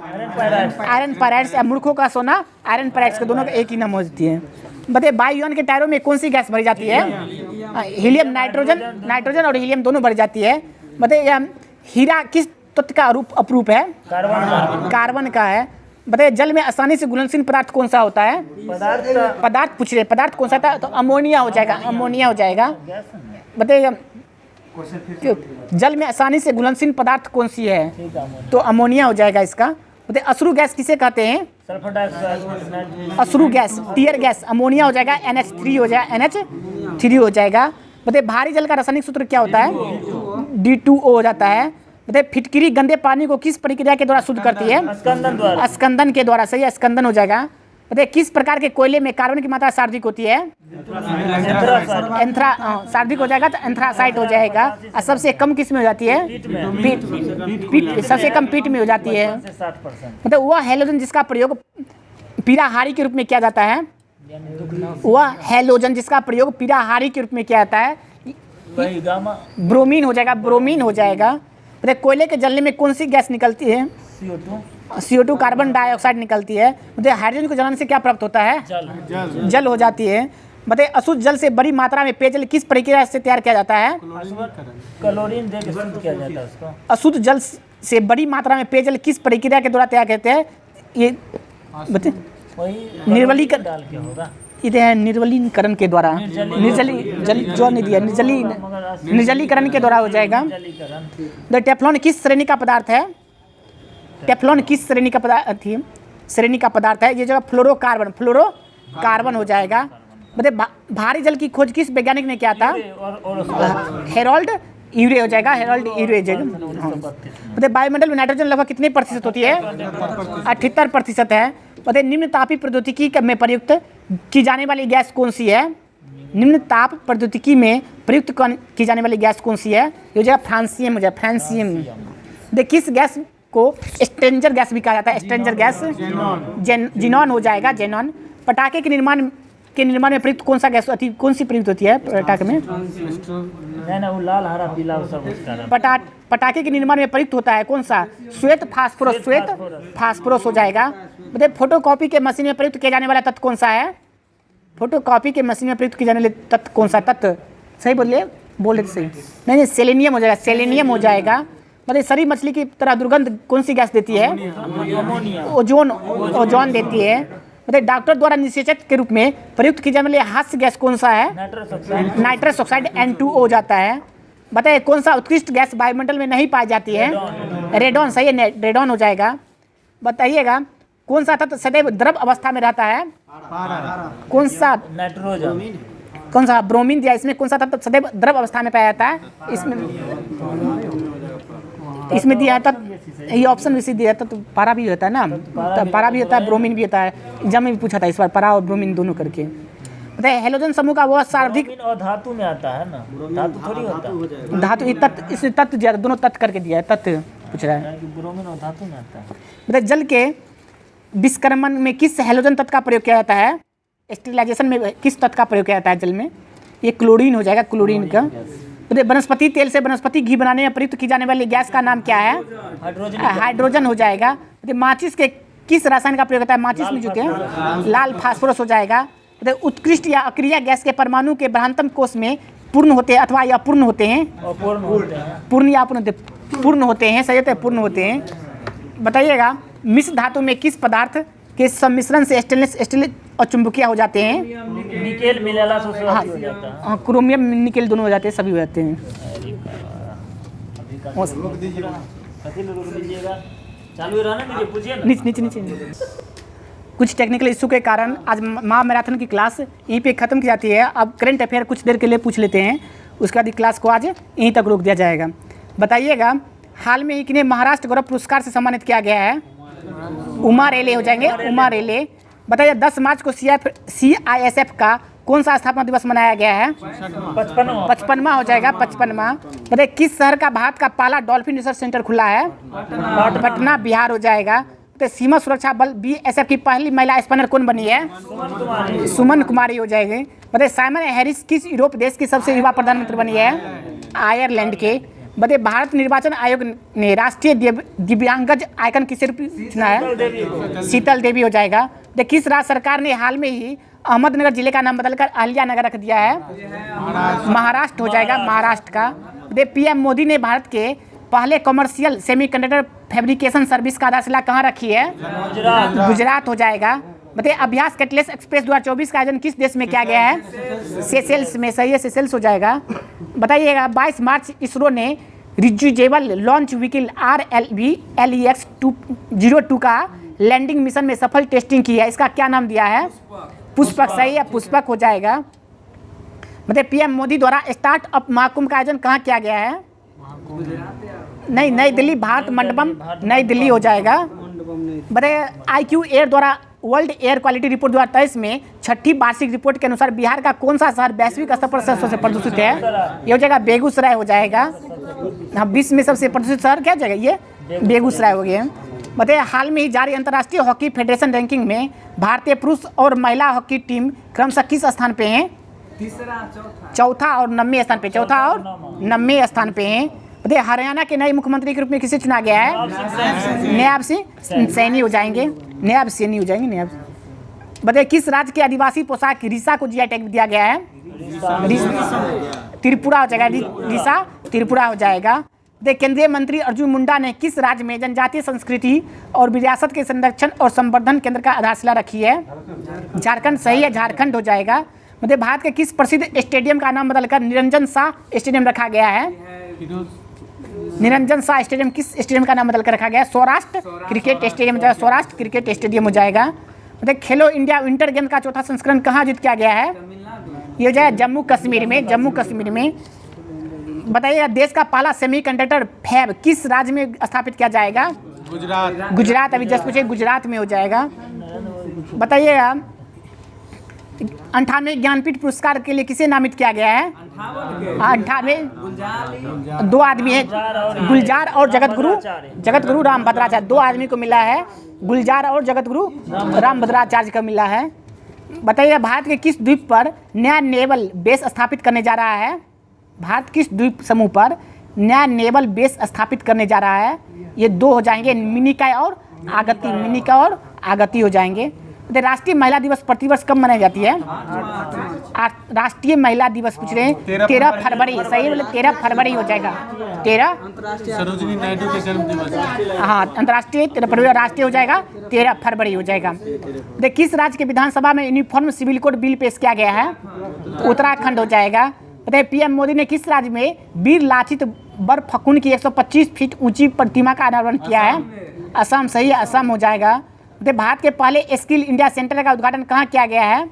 आयरन पैराइड्स या मूर्खों का सोना आयरन पैराइड्स के दोनों का एक ही नाम होती है। बताइए वायुयान के टायरों में कौन सी गैस भरी जाती है? हीलियम। नाइट्रोजन और हीलियम दोनों भरी जाती है। बताइए हीरा किस तत्व का अपरूप है? कार्बन का है। बताइए जल में आसानी से घुलनशील पदार्थ कौन सा होता है? पदार्थ पूछ रहे, पदार्थ कौन सा था? तो अमोनिया हो जाएगा, अमोनिया हो जाएगा। बताइए जल में आसानी से घुलनशील पदार्थ कौन सी है? तो अमोनिया हो जाएगा इसका। बताइए अश्रु गैस किसे कहते हैं? Sulphur dioxide. अश्रु गैस, टीयर गैस। अमोनिया हो जाएगा, NH3 हो जाएगा, NH3 हो जाएगा। बताइए भारी जल का रासायनिक सूत्र क्या होता है? D2O हो जाता है। बताइए फिटकिरी गंदे पानी को किस प्रक्रिया के द्वारा शुद्ध करती है? स्कंदन द्वारा। स्कंदन के द्वारा। सही है, स्कंदन हो जाएगा। बताइए किस प्रकार के कोयले में कार्बन की मात्रा सर्वाधिक होती है? सर्वाधिक हो जाएगा तो एंथ्रासाइट हो जाएगा। और सबसे कम किस में हो जाती है? पीट। सबसे कम पीट में हो जाती है। 60%। मतलब वह हैलोजन जिसका प्रयोग पीराहारी के रूप में किया जाता है, वह हैलोजन जिसका प्रयोग पीराहारी के रूप में किया जाता है, वही गामा ब्रोमीन हो जाएगा, ब्रोमीन हो जाएगा। मतलब कोयले के जलने में कौन सी गैस निकलती है? CO2 कार्बन डाइऑक्साइड निकलती है। मतलब हाइड्रोजन को जलाने से क्या प्राप्त होता है? जल हो जाती है। बताइए अशुद्ध जल से बड़ी मात्रा में पेयजल किस प्रक्रिया से तैयार किया जाता है? क्लोरीन दे के शुद्ध किया जाता है उसको। अशुद्ध जल से बड़ी मात्रा में पेयजल किस प्रक्रिया के द्वारा तैयार करते हैं? ये बताइए वही निर्वलीकरण डाल के होगा। ये निर्वलीकरण के द्वारा, निर्जलीकरण के द्वारा हो जाएगा। टेफ्लॉन किस श्रेणी का पदार्थ है? टेफ्लॉन किस श्रेणी का पदार्थ है? ये जो फ्लोरोकार्बन हो जाएगा। मतलब भारी जल की खोज किस वैज्ञानिक ने किया था? हेरोल्ड यूरे हो जाएगा, हेरोल्ड यूरे हो जाएगा। मतलब वायुमंडल में नाइट्रोजन लगभग कितने प्रतिशत होती है? 78% है। बताइए निम्न तापीय प्रौद्योगिकी में प्रयुक्त की जाने वाली गैस कौन सी है? निम्न ताप प्रौद्योगिकी में प्रयुक्त की जाने वाली गैस कौन सी है? ये हो जाएगा फ्रांसियम हो जाएगा, फ्रांसियम। देखिए किस गैस को स्ट्रेंजर गैस भी कहा जाता है। स्ट्रेंजर गैस जेनॉन हो जाएगा, जेनॉन। पटाखे के निर्माण में प्रयुक्त कौन सा गैस कौन सी प्रयुक्त होती है पटाखे में? नहीं ना, वो लाल हरा पीला वो सब उसका नाम। पटाखे के निर्माण में प्रयुक्त होता है कौन सा? श्वेत फास्फोरस, श्वेत फास्फोरस हो जाएगा। बताइए फोटोकॉपी के मशीन में प्रयुक्त किया जाने वाला तत्व कौन सा है? फोटोकॉपी के मशीन में प्रयुक्त किए जाने वाले तत्व कौन सा तत्व? सही बोले तो सही। नहीं, सेलेनियम हो जाएगा, सेलेनियम हो जाएगा। मतलब सरी मछली की तरह दुर्गंध कौन सी गैस देती है? ओजोन देती है। मतलब डॉक्टर द्वारा निषेचक के रूप में प्रयुक्त की जाने वाली हास्य गैस कौन सा है? नाइट्रस ऑक्साइड N2O हो जाता है। बताइए कौन सा उत्कृष्ट गैस वायुमंडल में नहीं पाई जाती है? रेडॉन, सही है, रेडॉन हो जाएगा। बताइएगा कौन सा तत्व सदैव द्रव अवस्था में रहता है? कौन सा? नाइट्रोजन। कौन सा? ब्रोमीन दिया। इसमें कौन सा तत्व सदैव द्रव अवस्था में पाया जाता है? इसमें दिया है तब ये ऑप्शन भी दिया था, तो पारा भी होता है ना, पारा भी होता है, ब्रोमीन भी होता है। एग्जाम में भी पूछा था इस बार, पारा और ब्रोमीन दोनों करके। बताइए हेलोजन समूह का वह सर्वाधिक और धातु में आता है ना, धातु थोड़ी होता है। धातु इस तत्व दिया, दोनों तत्व करके दिया है, तत्व पूछ रहा है। ब्रोमीन और धातु में आता है। बताइए जल के विस्कर्मण में किस हेलोजन तत्व का प्रयोग किया जाता है? स्टेरिलाइजेशन में किस तत्व का प्रयोग किया जाता है जल में? ये क्लोरीन हो जाएगा, क्लोरीन का। वनस्पति तेल से वनस्पति घी बनाने में प्रयुक्त की जाने वाली गैस का नाम क्या है? हाइड्रोजन हो जाएगा। माचिस के किस रसायन का प्रयोग होता है? माचिस में जो के लाल फास्फोरस हो जाएगा। उत्कृष्ट या अक्रिय गैस के परमाणु के बृहत्तम कोश में पूर्ण होते हैं अथवा या पूर्ण होते हैं? पूर्ण या पूर्ण होते हैं, सही होते हैं, पूर्ण होते हैं। बताइएगा मिश्र धातु में किस पदार्थ के सम्मिश्रण से स्टेनलेस स्टील और चुंबकीय हो जाते हैं? निकेल मिलेला हो जाता है। हाँ, क्रोमियम निकेल दोनों हो जाते हैं, सभी हो जाते हैं। चालू रहने दीजिए, पूछिए ना। नीचे कुछ टेक्निकल इशू के कारण आज माँ मैराथन की क्लास यहीं पे ख़त्म की जाती है। अब करंट अफेयर कुछ देर के लिए पूछ लेते हैं, उसके बाद क्लास को आज यहीं तक रोक दिया जाएगा। बताइएगा हाल में ही किन्हें महाराष्ट्र गौरव पुरस्कार से सम्मानित किया गया है? उमा रेले हो जाएंगे, उमा रेले। बताइए 10 मार्च को CISF का कौन सा स्थापना दिवस मनाया गया है? 55वां हो जाएगा, 55वां। बताइए किस शहर का भारत का पहला डॉल्फिन रिसर्च सेंटर खुला है? पटना, बिहार हो जाएगा। तो सीमा सुरक्षा बल BSF की पहली महिला स्पनर कौन बनी है? सुमन कुमारी हो जाएगी। बताइए साइमन हैरिस किस यूरोप देश की सबसे युवा प्रधानमंत्री बनी है? आयरलैंड के। बताइए भारत निर्वाचन आयोग ने राष्ट्रीय दिव्यांगज आइकन किसे चुना है? शीतल देवी हो जाएगा। देखिए किस राज्य सरकार ने हाल में ही अहमदनगर जिले का नाम बदलकर अहिल्यानगर रख दिया है? महाराष्ट्र हो जाएगा, महाराष्ट्र का। देखिए PM मोदी ने भारत के पहले कमर्शियल सेमीकंडक्टर फैब्रिकेशन सर्विस का आधारशिला कहाँ रखी है? गुजरात हो जाएगा। बताइए अभ्यास कैटलेस एक्सप्रेस 2024 का आयोजन किस देश में किया गया है? सेशेल्स में, सही है, सेशेल्स हो जाएगा। बताइएगा 22 मार्च इसरो ने रिज्यूजेबल लॉन्च व्हीकल RLV LEX 202 का लैंडिंग मिशन में सफल टेस्टिंग की है, इसका क्या नाम दिया है? पुष्पक, सही है, पुष्पक हो जाएगा। बताइए PM मोदी द्वारा स्टार्टअप महाकुंभ का आयोजन कहाँ किया गया है? नहीं, नई दिल्ली, भारत मंडपम, नई दिल्ली हो जाएगा। बताइए IQ एयर द्वारा वर्ल्ड एयर क्वालिटी रिपोर्ट 2023 में 6ठी वार्षिक रिपोर्ट के अनुसार बिहार का कौन सा शहर वैश्विक स्तर पर सबसे प्रदूषित है? ये हो जाएगा बेगूसराय हो जाएगा। हाँ, विश्व में सबसे प्रदूषित शहर क्या जाएगा? ये बेगूसराय हो गया। बताइए हाल में ही जारी अंतर्राष्ट्रीय हॉकी फेडरेशन रैंकिंग में भारतीय पुरुष और महिला हॉकी टीम क्रमशः किस स्थान पे हैं? चौथा और 9वें स्थान पे, चौथा और 9वें स्थान पे हैं। बताइए हरियाणा के नए मुख्यमंत्री के रूप में किसे चुना गया है? नयाब सिंह सैनी हो जाएंगे, नयाब सैनी हो जाएंगे, नयाब। बताइए किस राज्य के आदिवासी पोशाक रिसा को GI टैग दिया गया है? त्रिपुरा हो जाएगा, रिसा त्रिपुरा हो जाएगा। देखिए केंद्रीय मंत्री अर्जुन मुंडा ने किस राज्य में जनजातीय संस्कृति और विरासत के संरक्षण और संवर्धन केंद्र का आधारशिला रखी है? झारखंड, सही है, झारखंड हो जाएगा। मतलब भारत के किस प्रसिद्ध स्टेडियम का नाम बदलकर निरंजन शाह स्टेडियम रखा गया है? निरंजन शाह स्टेडियम किस स्टेडियम का नाम बदलकर रखा गया है? सौराष्ट्र क्रिकेट स्टेडियम हो जाएगा, सौराष्ट्र क्रिकेट स्टेडियम हो जाएगा। मतलब खेलो इंडिया विंटर गेम का चौथा संस्करण कहाँ आयोजित किया गया है? ये हो जाएगा जम्मू कश्मीर में, जम्मू कश्मीर में। बताइए देश का पहला सेमीकंडक्टर फैब किस राज्य में स्थापित किया जाएगा? गुजरात, अभी जस्ट पूछे, गुजरात में हो जाएगा। बताइएगा 98 ज्ञानपीठ पुरस्कार के लिए किसे नामित किया गया है? 98 दो आदमी है, गुलजार और जगतगुरु रामभद्राचार्य। दो आदमी को मिला है, गुलजार और जगतगुरु रामभद्राचार्य को मिला है। बताइए भारत के किस द्वीप पर नया नेवल बेस स्थापित करने जा रहा है? भारत किस द्वीप समूह पर नया नेवल बेस स्थापित करने जा रहा है? ये दो हो जाएंगे, मिनिकॉय और आगती। मिनिकॉय और आगती हो जाएंगे। राष्ट्रीय महिला दिवस प्रतिवर्ष कब मनाई जाती है? राष्ट्रीय महिला दिवस पूछ रहे हैं 13 फरवरी। सही बोले 13 फरवरी हो जाएगा। 13 सरोजिनी नायडू के जन्म दिवस। हाँ, अंतर्राष्ट्रीय 13 फरवरी, राष्ट्रीय हो जाएगा 13 फरवरी हो जाएगा। देखिए किस राज्य के विधानसभा में यूनिफॉर्म सिविल कोड बिल पेश किया गया है? उत्तराखंड हो जाएगा। बताइए पीएम मोदी ने किस राज्य में वीर लाचित बरफकुन की 125 फीट ऊंची प्रतिमा का अनावरण किया है? असम। सही है, असम हो जाएगा। भारत के पहले स्किल इंडिया सेंटर का उद्घाटन कहाँ किया गया है?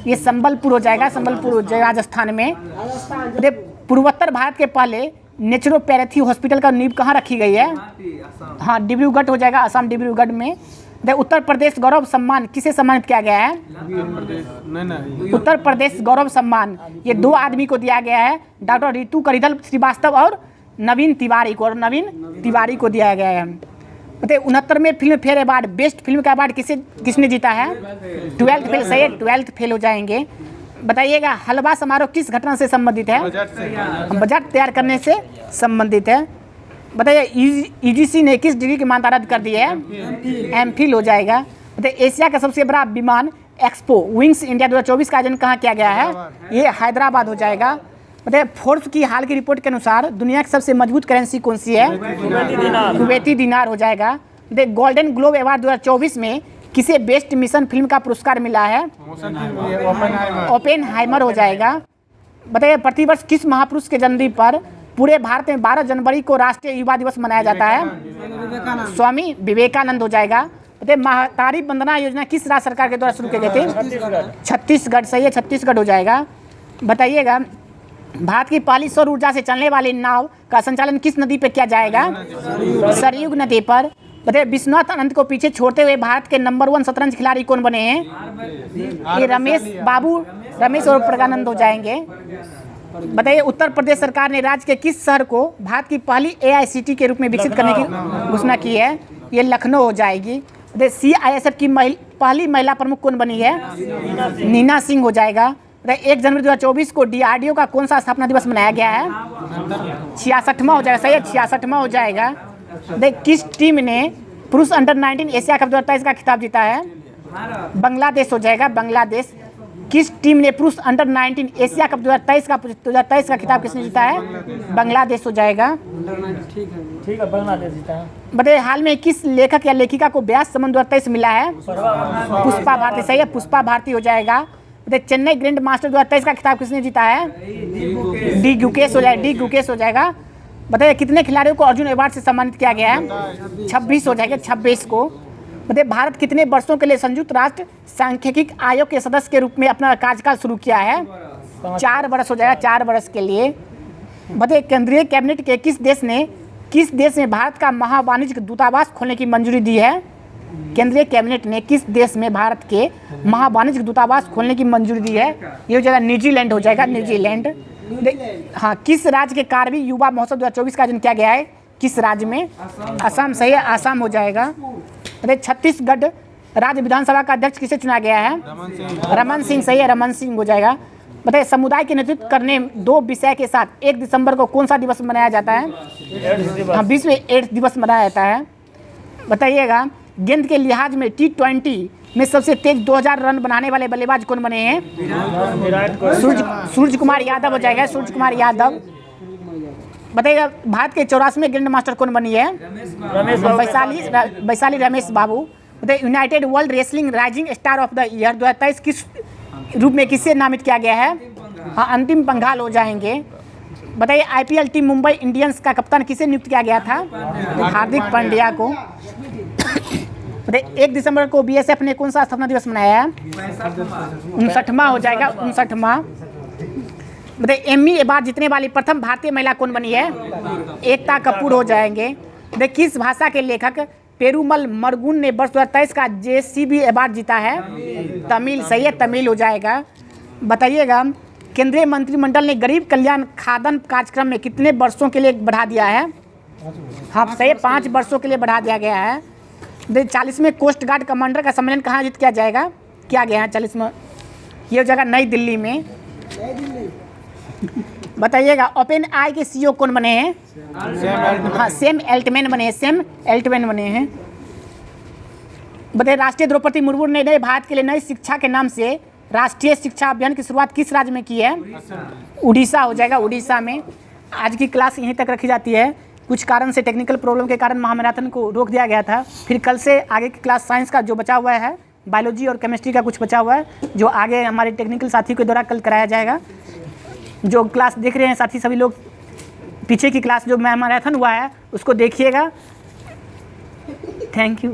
ये संबलपुर हो जाएगा, संबलपुर हो जाएगा राजस्थान में। पूर्वोत्तर भारत के पहले नेचुरोपैथी हॉस्पिटल का नींव कहाँ रखी गई है? हाँ, डिब्रूगढ़ हो जाएगा, असम डिब्रूगढ़ में। उत्तर प्रदेश गौरव सम्मान किसे सम्मानित किया गया है? उत्तर प्रदेश गौरव सम्मान ये दो आदमी को दिया गया है, डॉक्टर रितु करिधल श्रीवास्तव और नवीन तिवारी को दिया गया है। बताइए 69वें Filmfare award best film का अवार्ड किसने जीता है? 12th fail. सही है, 12th फेल हो जाएंगे। बताइएगा हलवा समारोह किस घटना से संबंधित है? बजट तैयार करने से संबंधित है। बताइए यूजीसी ने किस डिग्री की मान्यता रद्द कर दी है? एमफिल हो जाएगा। बताइए एशिया का सबसे बड़ा विमान एक्सपो विंग्स इंडिया 2024 का आयोजन कहाँ किया गया है? ये हैदराबाद हो जाएगा। बताइए फोर्ब्स की हाल की रिपोर्ट के अनुसार दुनिया की सबसे मजबूत करेंसी कौन सी है? कुवैती दिनार हो जाएगा। बताइए गोल्डन ग्लोब अवार्ड 2024 में किसे बेस्ट मिशन फिल्म का पुरस्कार मिला है? ओपेनहाइमर हो जाएगा। बताइए प्रतिवर्ष किस महापुरुष के जन्मदिन पर पूरे भारत में 12 जनवरी को राष्ट्रीय युवा दिवस मनाया जाता है? स्वामी विवेकानंद हो जाएगा। बताइए महतारी वंदना योजना किस राज्य सरकार के द्वारा शुरू की गई थी? छत्तीसगढ़। सही है, छत्तीसगढ़ हो जाएगा। बताइएगा भारत की पहली सौर ऊर्जा से चलने वाली नाव का संचालन किस नदी पर किया जाएगा? सरयुग नदी पर। बताइए विश्वनाथ आनंद को पीछे छोड़ते हुए भारत के नंबर 1 शतरंज खिलाड़ी कौन बने हैं? ये रमेश और प्रज्ञानंद हो जाएंगे। बताइए उत्तर प्रदेश सरकार ने राज्य के किस शहर को भारत की पहली AICT के रूप में विकसित करने की घोषणा की है? ये लखनऊ हो जाएगी। CISF की पहली महिला प्रमुख कौन बनी है? नीना सिंह हो जाएगा। 1 जनवरी 2024 को DRDO का कौन सा स्थापना दिवस मनाया गया है? 66वां हो जाएगा। सही है, 66वां हो जाएगा। किस टीम ने पुरुष अंडर-19 एशिया कप 2023 का खिताब जीता है? बांग्लादेश हो जाएगा, बांग्लादेश। किस टीम ने पुरुष अंडर-19 एशिया कप 2023 का खिताब किसने जीता है? बांग्लादेश हो जाएगा। ठीक है, बांग्लादेश जीता है। बताइए हाल में किस लेखक या लेखिका को व्यास सम्मान 2023 मिला है? पुष्पा भारती। सही है, पुष्पा भारती हो जाएगा। चेन्नई ग्रैंड मास्टर 2023 का खिताब किसने जीता है? डी गुकेश हो जाएगा। बताइए कितने खिलाड़ियों को अर्जुन अवार्ड से सम्मानित किया गया है? 26 हो जाएगा, 26 को। बताइए भारत कितने वर्षों के लिए संयुक्त राष्ट्र सांख्यिकी आयोग के सदस्य के रूप में अपना कार्यकाल शुरू किया है? 4 वर्ष हो जाएगा, 4 वर्ष के लिए। बताइए केंद्रीय कैबिनेट के किस देश में भारत का महावाणिज्यिक दूतावास खोलने की मंजूरी दी है? केंद्रीय कैबिनेट ने किस देश में भारत के महावाणिज्यिक दूतावास खोलने की मंजूरी दी है? ये हो जाएगा न्यूजीलैंड हो जाएगा, न्यूजीलैंड। हाँ, किस राज्य के कारवी युवा महोत्सव 2024 का आयोजन किया गया है? किस राज्य में? असम। सही है, असम हो जाएगा। छत्तीसगढ़ राज्य विधानसभा का अध्यक्ष किसे चुना गया है? रमन सिंह। सही है, रमन सिंह हो जाएगा। बताइए समुदाय के नेतृत्व करने 2 विषय के साथ 1 दिसंबर को कौन सा दिवस मनाया जाता है? हाँ, विश्व एड्स दिवस मनाया जाता है। बताइएगा गेंद के लिहाज में T20 में सबसे तेज 2000 रन बनाने वाले बल्लेबाज कौन बने हैं? सूर्य कुमार यादव हो जाएगा, सूर्य कुमार यादव। बताइएगा भारत के 84वें ग्रैंड मास्टर कौन बनी है? वैशाली रमेश बाबू। बताइए United world wrestling rising star of the year 2023 किस रूप में किससे नामित किया गया है? हाँ, अंतिम पंघाल हो जाएंगे। बताइए IPL टीम मुंबई इंडियंस का कप्तान किसे नियुक्त किया गया था? हार्दिक पांड्या को। बताइए 1 दिसंबर को BSF ने कौन सा स्थापना दिवस मनाया है? 59वां हो जाएगा, 59वां। बताइए एम्मी अवार्ड जीतने वाली प्रथम भारतीय महिला कौन बनी है? एकता कपूर हो जाएंगे। देखिए किस भाषा के लेखक पेरूमल मरगुन ने वर्ष 2023 का JCB अवार्ड जीता है? तमिल, सही है, तमिल हो जाएगा। बताइएगा, केंद्रीय मंत्रिमंडल ने गरीब कल्याण खाद्यान्न कार्यक्रम में कितने वर्षों के लिए बढ़ा दिया है? हाँ सही है, 5 वर्षों के लिए बढ़ा दिया गया है। 40वें कोस्ट गार्ड कमांडर का सम्मेलन कहाँ आयोजित किया जाएगा? क्या गया है 40वां? ये जगह नई दिल्ली में। बताइएगा, ओपन आई के CEO कौन बने हैं? हाँ, सैम अल्टमैन बने हैं, सैम अल्टमैन बने हैं। बताइए, राष्ट्रीय द्रौपदी मुर्मू ने नए भारत के लिए नई शिक्षा के नाम से राष्ट्रीय शिक्षा अभियान की शुरुआत किस राज्य में की है? उड़ीसा हो जाएगा, उड़ीसा में। आज की क्लास यहीं तक रखी जाती है। कुछ कारण से, टेक्निकल प्रॉब्लम के कारण महामैराथन को रोक दिया गया था। फिर कल से आगे की क्लास साइंस का जो बचा हुआ है, बायोलॉजी और केमिस्ट्री का कुछ बचा हुआ है, जो आगे हमारे टेक्निकल साथी के द्वारा कल कराया जाएगा। जो क्लास देख रहे हैं साथी सभी लोग, पीछे की क्लास जो महामैराथन हुआ है उसको देखिएगा। Thank you.